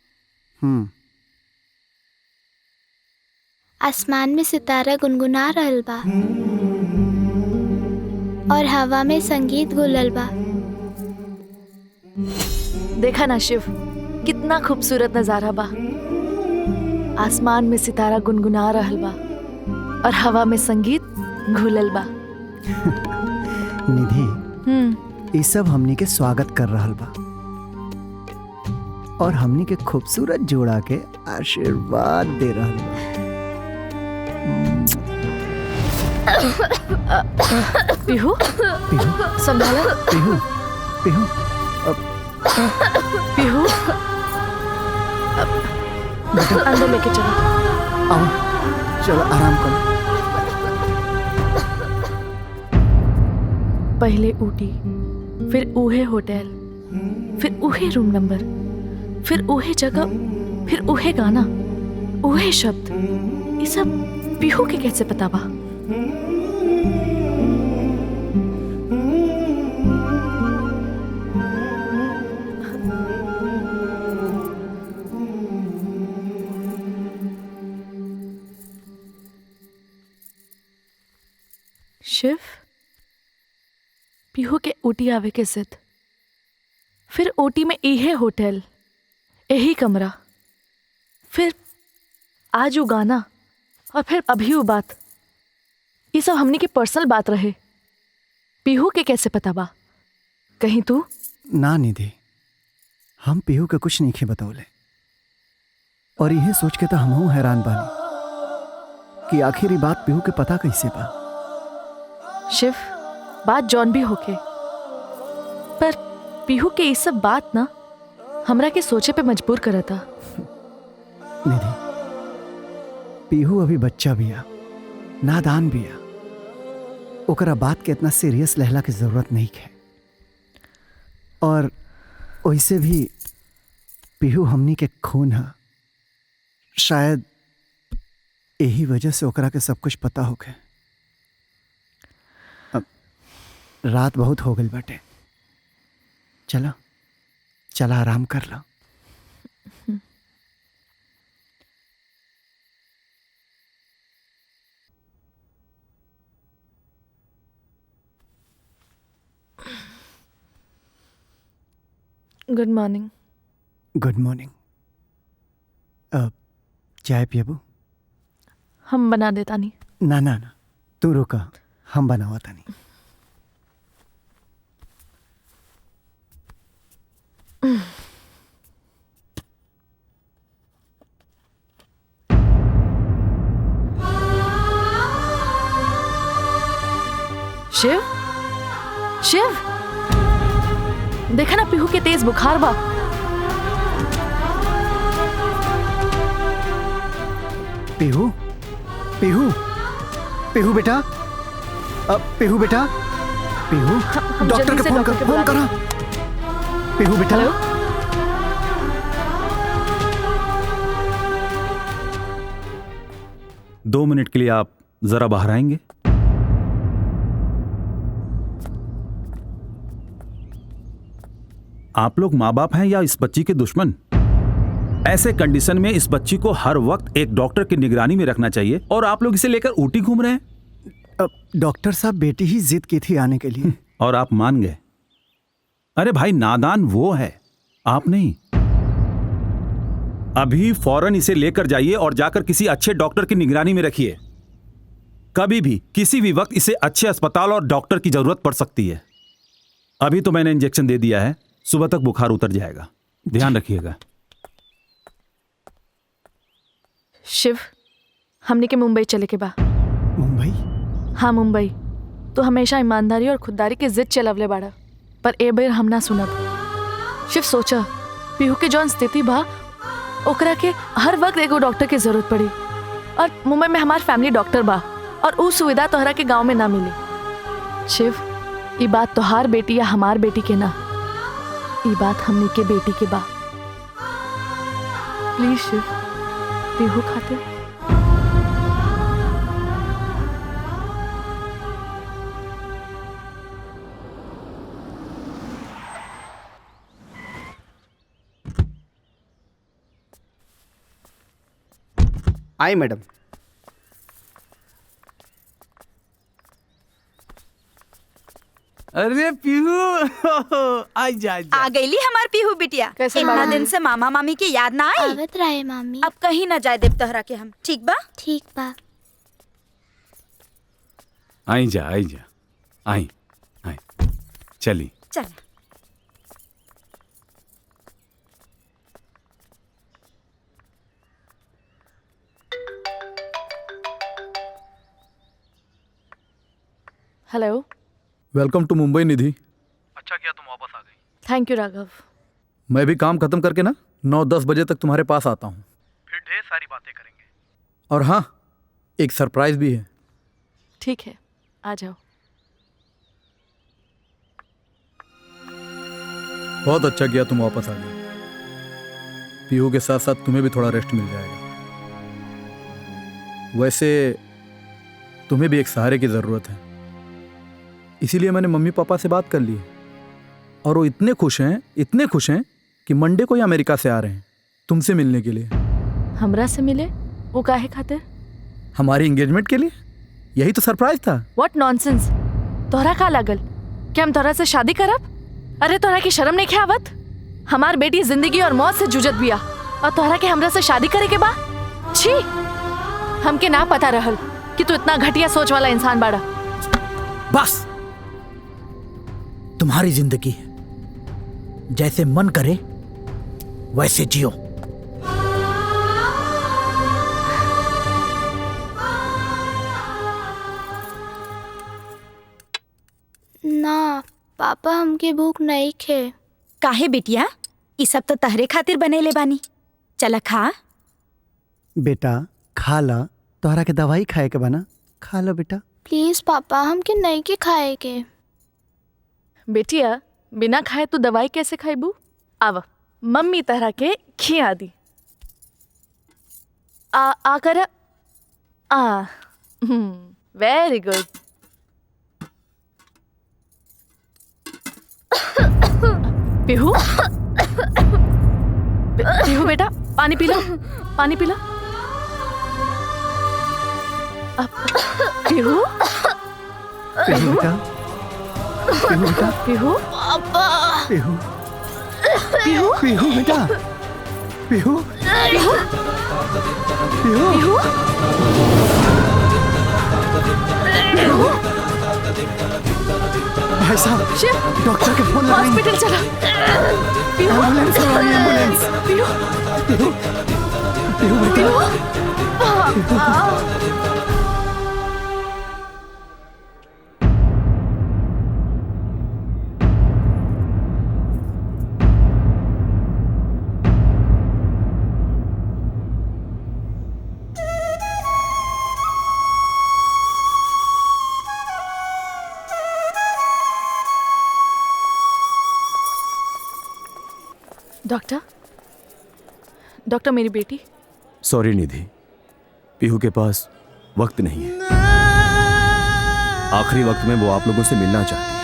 H: आसमान में सितारा गुनगुना रहल बा और हवा में संगीत घुलल बा।
B: देखा ना शिव, कितना खूबसूरत नजारा बा। आसमान में सितारा गुनगुना रहल बा और हवा में संगीत घुलल बा।
A: निधि, ये सब हमनी के स्वागत कर रहल बा और हमनी के खूबसूरत जोड़ा के आशीर्वाद दे रहल बा।
B: पीहू, संभाला।
A: पीहू, पीहू,
B: पीहू, अंदर लेके चलो।
A: आओ, चलो आराम करो।
B: पहले ऊटी, फिर उहे होटल, फिर उहे रूम नंबर, फिर उहे जगह, फिर उहे गाना, उहे शब्द। ये सब पीहू के कैसे पता बा? शिव, पीहू के ऊटी आवे के जिद, फिर ऊटी में इहे होटल, यही कमरा, फिर आज वो गाना और फिर अभी वो बात। ये सब हमने की पर्सनल बात रहे। पीहू के कैसे पता बा? कहीं तू
A: ना निधि, हम पीहू के कुछ नहीं खे बतौले और यह सोच के तो हमहू हैरान बानी कि आखिर ये बात पीहू के पता कैसे बा।
B: शिव, बात जॉन भी होके, पर पीहू के ये सब बात ना हमरा के सोचे पे मजबूर करता।
A: निधि, पीहू अभी बच्चा बिया, नादान बिया, ओकरा बात के इतना सीरियस लहला की जरूरत नहीं है। और वैसे भी पीहू हमनी के खून है, शायद यही वजह से ओकरा के सब कुछ पता होके। अब रात बहुत हो गई बाटे, चला चला आराम कर ला।
B: Good morning.
A: Good morning. अब चाय पियबू?
B: हम बना देता नहीं।
A: ना ना ना, तू रुका, हम बनावा तानी।
B: शिव, शिव, देखा ना पीहू के तेज बुखार बा।
A: पीहू, पीहू, पीहू बेटा, पीहू बेटा, पीहू, डॉक्टर के फोन कर, फोन करा। पीहू बेटा।
B: हेलो?
F: 2 मिनट के लिए आप जरा बाहर आएंगे? आप लोग माँ बाप हैं या इस बच्ची के दुश्मन? ऐसे कंडीशन में इस बच्ची को हर वक्त एक डॉक्टर की निगरानी में रखना चाहिए और आप लोग इसे लेकर ऊटी घूम रहे हैं।
A: डॉक्टर साहब, बेटी ही जिद की थी आने के लिए
F: और आप मान गए। अरे भाई, नादान वो है, आप नहीं। अभी फौरन इसे लेकर जाइए और जाकर किसी अच्छे डॉक्टर की निगरानी में रखिए। कभी भी किसी भी वक्त इसे अच्छे अस्पताल और डॉक्टर की जरूरत पड़ सकती है। अभी तो मैंने इंजेक्शन दे दिया है, सुबह तक बुखार उतर जाएगा, ध्यान रखिएगा।
B: शिव, हमने के मुंबई चले के बा।
A: मुंबई?
B: हाँ मुंबई। तो हमेशा ईमानदारी और खुददारी के जिद चलवले बाड़ा, पर ए बेर हम ना सुनब। शिव, सोचा पीहू के जौन स्थिति बा, ओकरा के हर वक्त एगो डॉक्टर की जरूरत पड़ी और मुंबई में हमार फैमिली डॉक्टर बा और उ सुविधा तोहरा के गांव में ना मिली। शिव, ये बात तोहार बेटी या हमार बेटी के ना, ये बात हमने के बेटी के बा। प्लीज शिव, पीहू खातिर।
I: आई मैडम।
M: अरे पीहू आ जा
N: आ गईली हमार पीहू बिटिया।
B: कैसे
N: इतना
B: मामी?
N: दिन से मामा मामी की याद ना आई।
H: आवत रहे मामी।
N: अब कहीं ना जाए देव तोहरा के हम। ठीक बा?
H: ठीक बा।
M: आई जा आई चली।
N: चल।
B: हेलो।
C: वेलकम टू मुंबई निधि।
Q: अच्छा किया तुम वापस आ गई।
B: Thank you Raghav.
C: मैं भी काम खत्म करके ना 9-10 बजे तक तुम्हारे पास आता हूँ।
Q: फिर ढेर सारी बातें करेंगे।
C: और हाँ, एक सरप्राइज भी है।
B: ठीक है, आ जाओ।
C: बहुत अच्छा किया तुम वापस आ गए। पीहू के साथ साथ तुम्हें भी थोड़ा रेस्ट मिल जाएगा। वैसे तुम्हें भी एक सहारे की ज़रूरत है, इसीलिए मैंने मम्मी पापा से बात कर ली है और वो इतने खुश हैं कि मंडे को ही अमेरिका से आ रहे हैं तुमसे मिलने के लिए।
B: हमरा से मिले? वो काहे खातिर?
C: हमारी एंगेजमेंट के लिए। यही तो सरप्राइज था।
B: What nonsense. तोहरा का लागल कि हम तोहरा से शादी करब? अरे तोहरा की शर्म नहीं आवत? हमार बेटी जिंदगी और मौत से जूझत बिया और तोहरा के हमरा से शादी करे के बा? छी, हमके ना पता रहल कि तू इतना घटिया सोच वाला इंसान बाड़ा।
A: बस, तुम्हारी जिंदगी है, जैसे मन करे वैसे जियो।
H: ना पापा, हमके भूख नहीं खे।
N: काहे बिटिया? ई सब तो तहरे खातिर बनेले बानी। चला खा।
A: बेटा खा ला, तोहरा के दवाई खाए के बना, खा लो बेटा।
H: प्लीज पापा, हमके नहीं के खाए के।
B: बेटिया, बिना खाए तू दवाई कैसे खाइबू? आवा, मम्मी तरह के खिया दी। आ कर। Very good. पीहू, पीहू बेटा, पानी पी लो, पानी पी लो। पीहू,
A: पीहू बेटा, पीहू बेटा,
B: पीहू,
H: पापा,
A: पीहू,
B: पीहू,
A: पीहू बेटा, पीहू,
B: पीहू,
A: पीहू,
B: पीहू।
A: भाई साहब,
B: शिव,
A: डॉक्टर के फोन लगाएं।
B: हॉस्पिटल चला।
A: एम्बुलेंस लगाएं, एम्बुलेंस।
B: पीहू,
A: पीहू, पीहू बेटा,
B: डॉक्टर, डॉक्टर मेरी बेटी।
P: सॉरी निधि, पीहू के पास वक्त नहीं है। आखिरी वक्त में वो आप लोगों से मिलना चाहती है।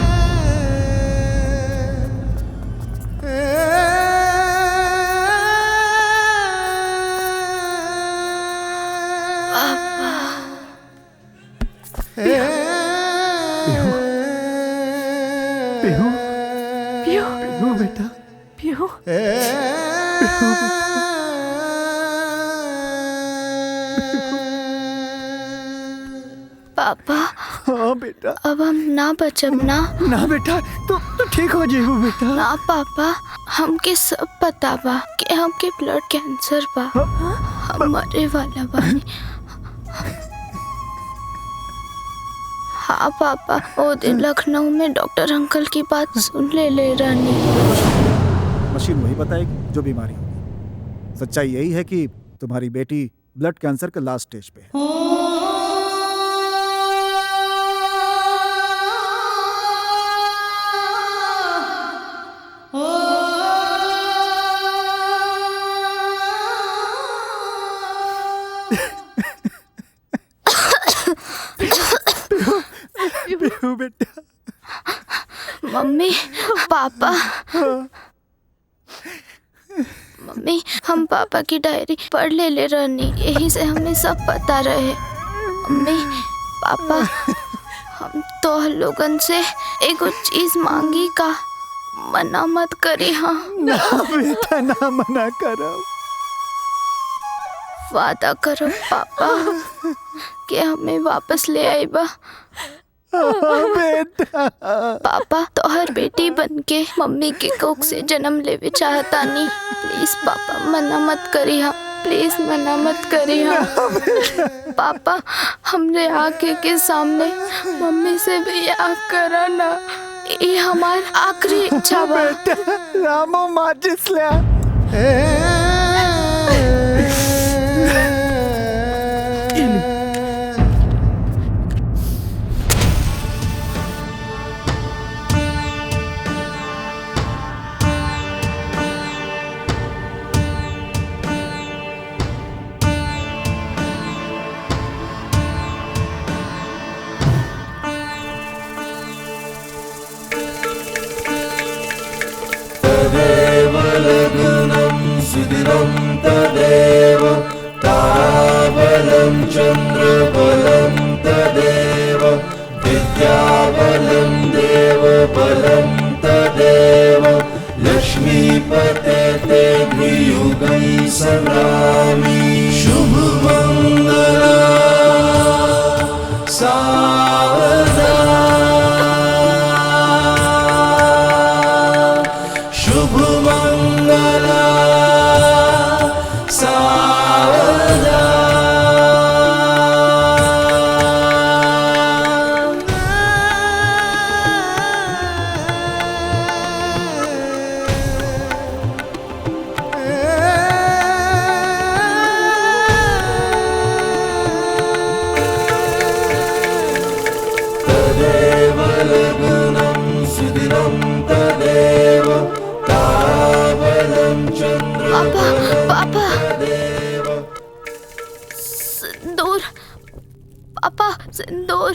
A: पीहू, पीहू, पीहू बेटा,
B: पीहू,
H: पापा।
A: हाँ बेटा।
H: अब हम ना बचब ना।
A: ना बेटा, तू ठीक हो जाएगा बेटा।
H: ना पापा, हमके सब पता बा कि हमके ब्लड कैंसर बा। हम मरे वाला बानी। हाँ पापा, वो दिन लखनऊ में डॉक्टर अंकल की बात सुन ले रानी।
L: मशीन वही बताएगी जो बीमारी होगी। सच्चाई यही है कि तुम्हारी बेटी ब्लड कैंसर के लास्ट स्टेज पे है।
R: Oh
A: पीहू बेटा।
H: Mummy papa. मम्मी हम पापा की डायरी पढ़ ले रहनी, यही से हमें सब पता रहे। मम्मी पापा हम तो लोगन से एगो चीज मांगी का, मना मत करी। हाँ
A: ना बेटा ना मना करो।
H: वादा करो पापा कि हमें वापस ले आईबा।
A: बेटा
H: पापा तोहर बेटी बनके मम्मी के कोख से जन्म लेवे चाहता नहीं। प्लीज पापा मना मत करी। हाँ प्लीज मना मत करी। हाँ पापा हमरे आंखें के सामने मम्मी से ब्याह करा ना, ये हमार आखिरी इच्छा बा।
A: रामो माचिस ले।
R: सुदिनं तदेव ताराबलं चन्द्रबलं तदेव विद्याबलं देवबलं तदेव लक्ष्मीपते ते द्वियुगं सदामि शुभमङ्गला सावधा शुभमङ्गला तदेव लग्नं सुदिनं तदेव ताराबलं चन्द्रबलं
H: पापा सिंदूर। पापा सिंदूर।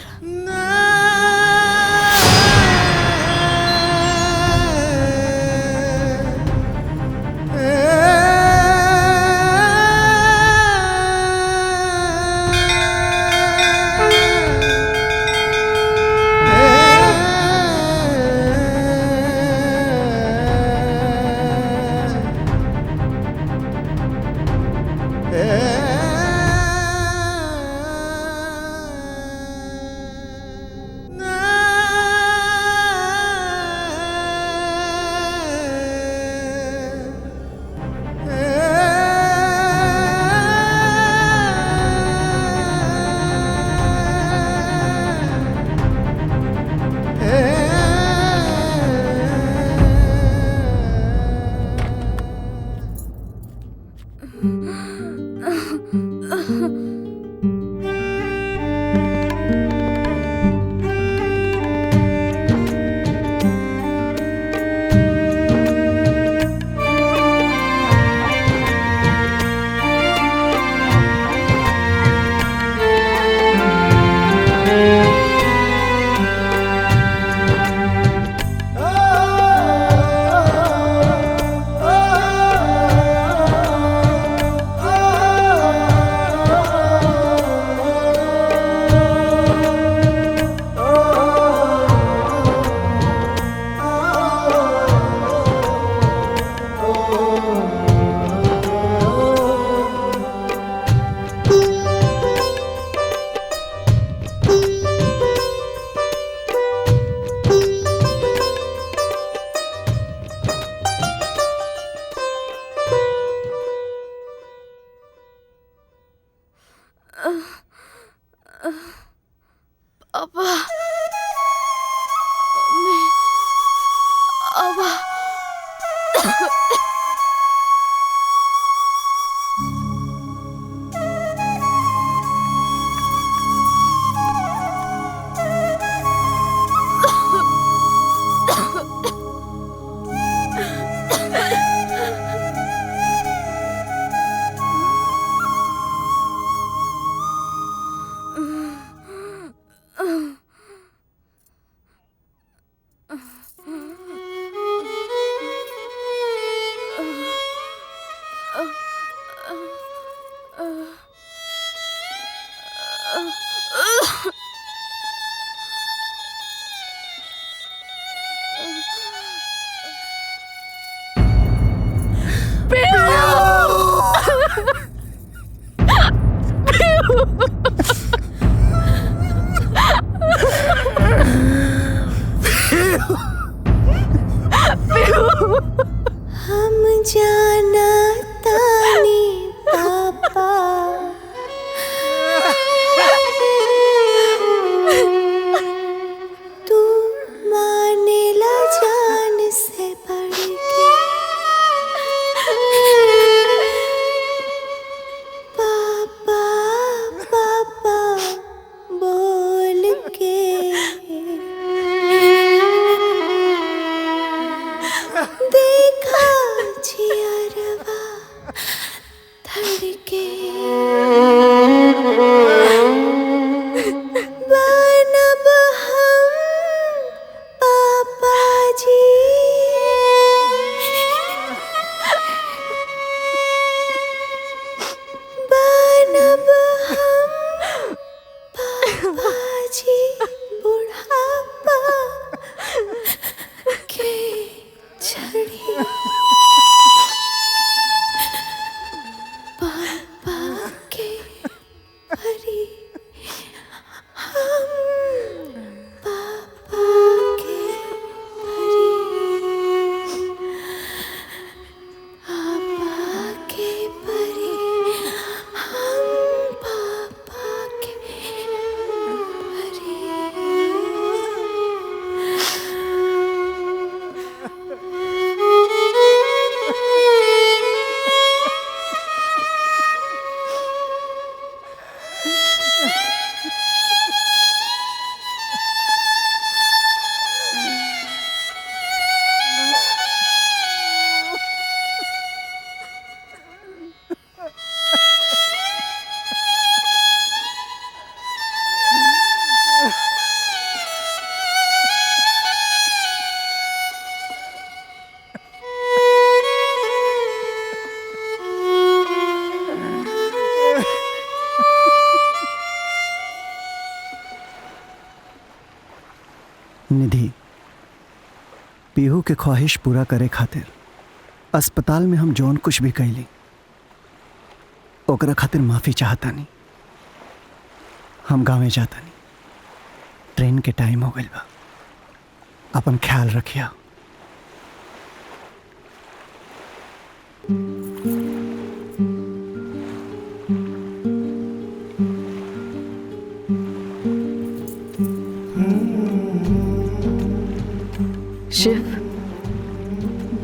R: हम जाना तानी पापा तू माने ला जान से बढ़ के पापा पापा बोल के देखा जियरवा धड़के बनब हम पापा जी बनब हम पापा जी बुढ़ापा के छड़ी पापा के परी हम पापा के परी पापा के परी हम पापा के
A: निधि, पीहू के ख्वाहिश पूरा करे खातिर अस्पताल में हम जौन कुछ भी कैली ओकरा खातिर माफी चाहतानी। हम गाँवे जातानी, ट्रेन के टाइम हो गइल बा। अपन ख्याल रखिया।
B: शिव,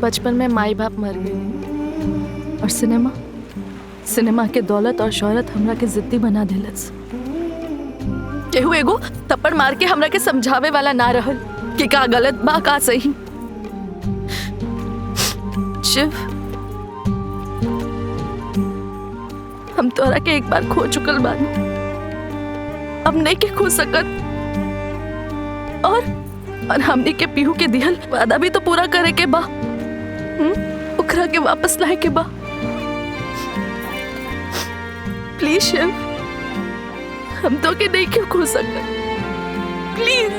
B: बचपन में माई बाप मर गए और सिनेमा के दौलत और शोहरत हमरा के जिद्दी बना दिलस। केहू एगो थप्पड़ मार के हमरा के समझावे वाला ना रहल कि का गलत बा का सही। शिव, हम तोरा के एक बार खो चुकल बानी, अब नहीं के खो सकत। और हमनी के पीहू के दिहल वादा भी तो पूरा करे के बा, उखरा के वापस लाए के बा। प्लीज शिव, हम तो के नहीं क्यों खो सकत, प्लीज।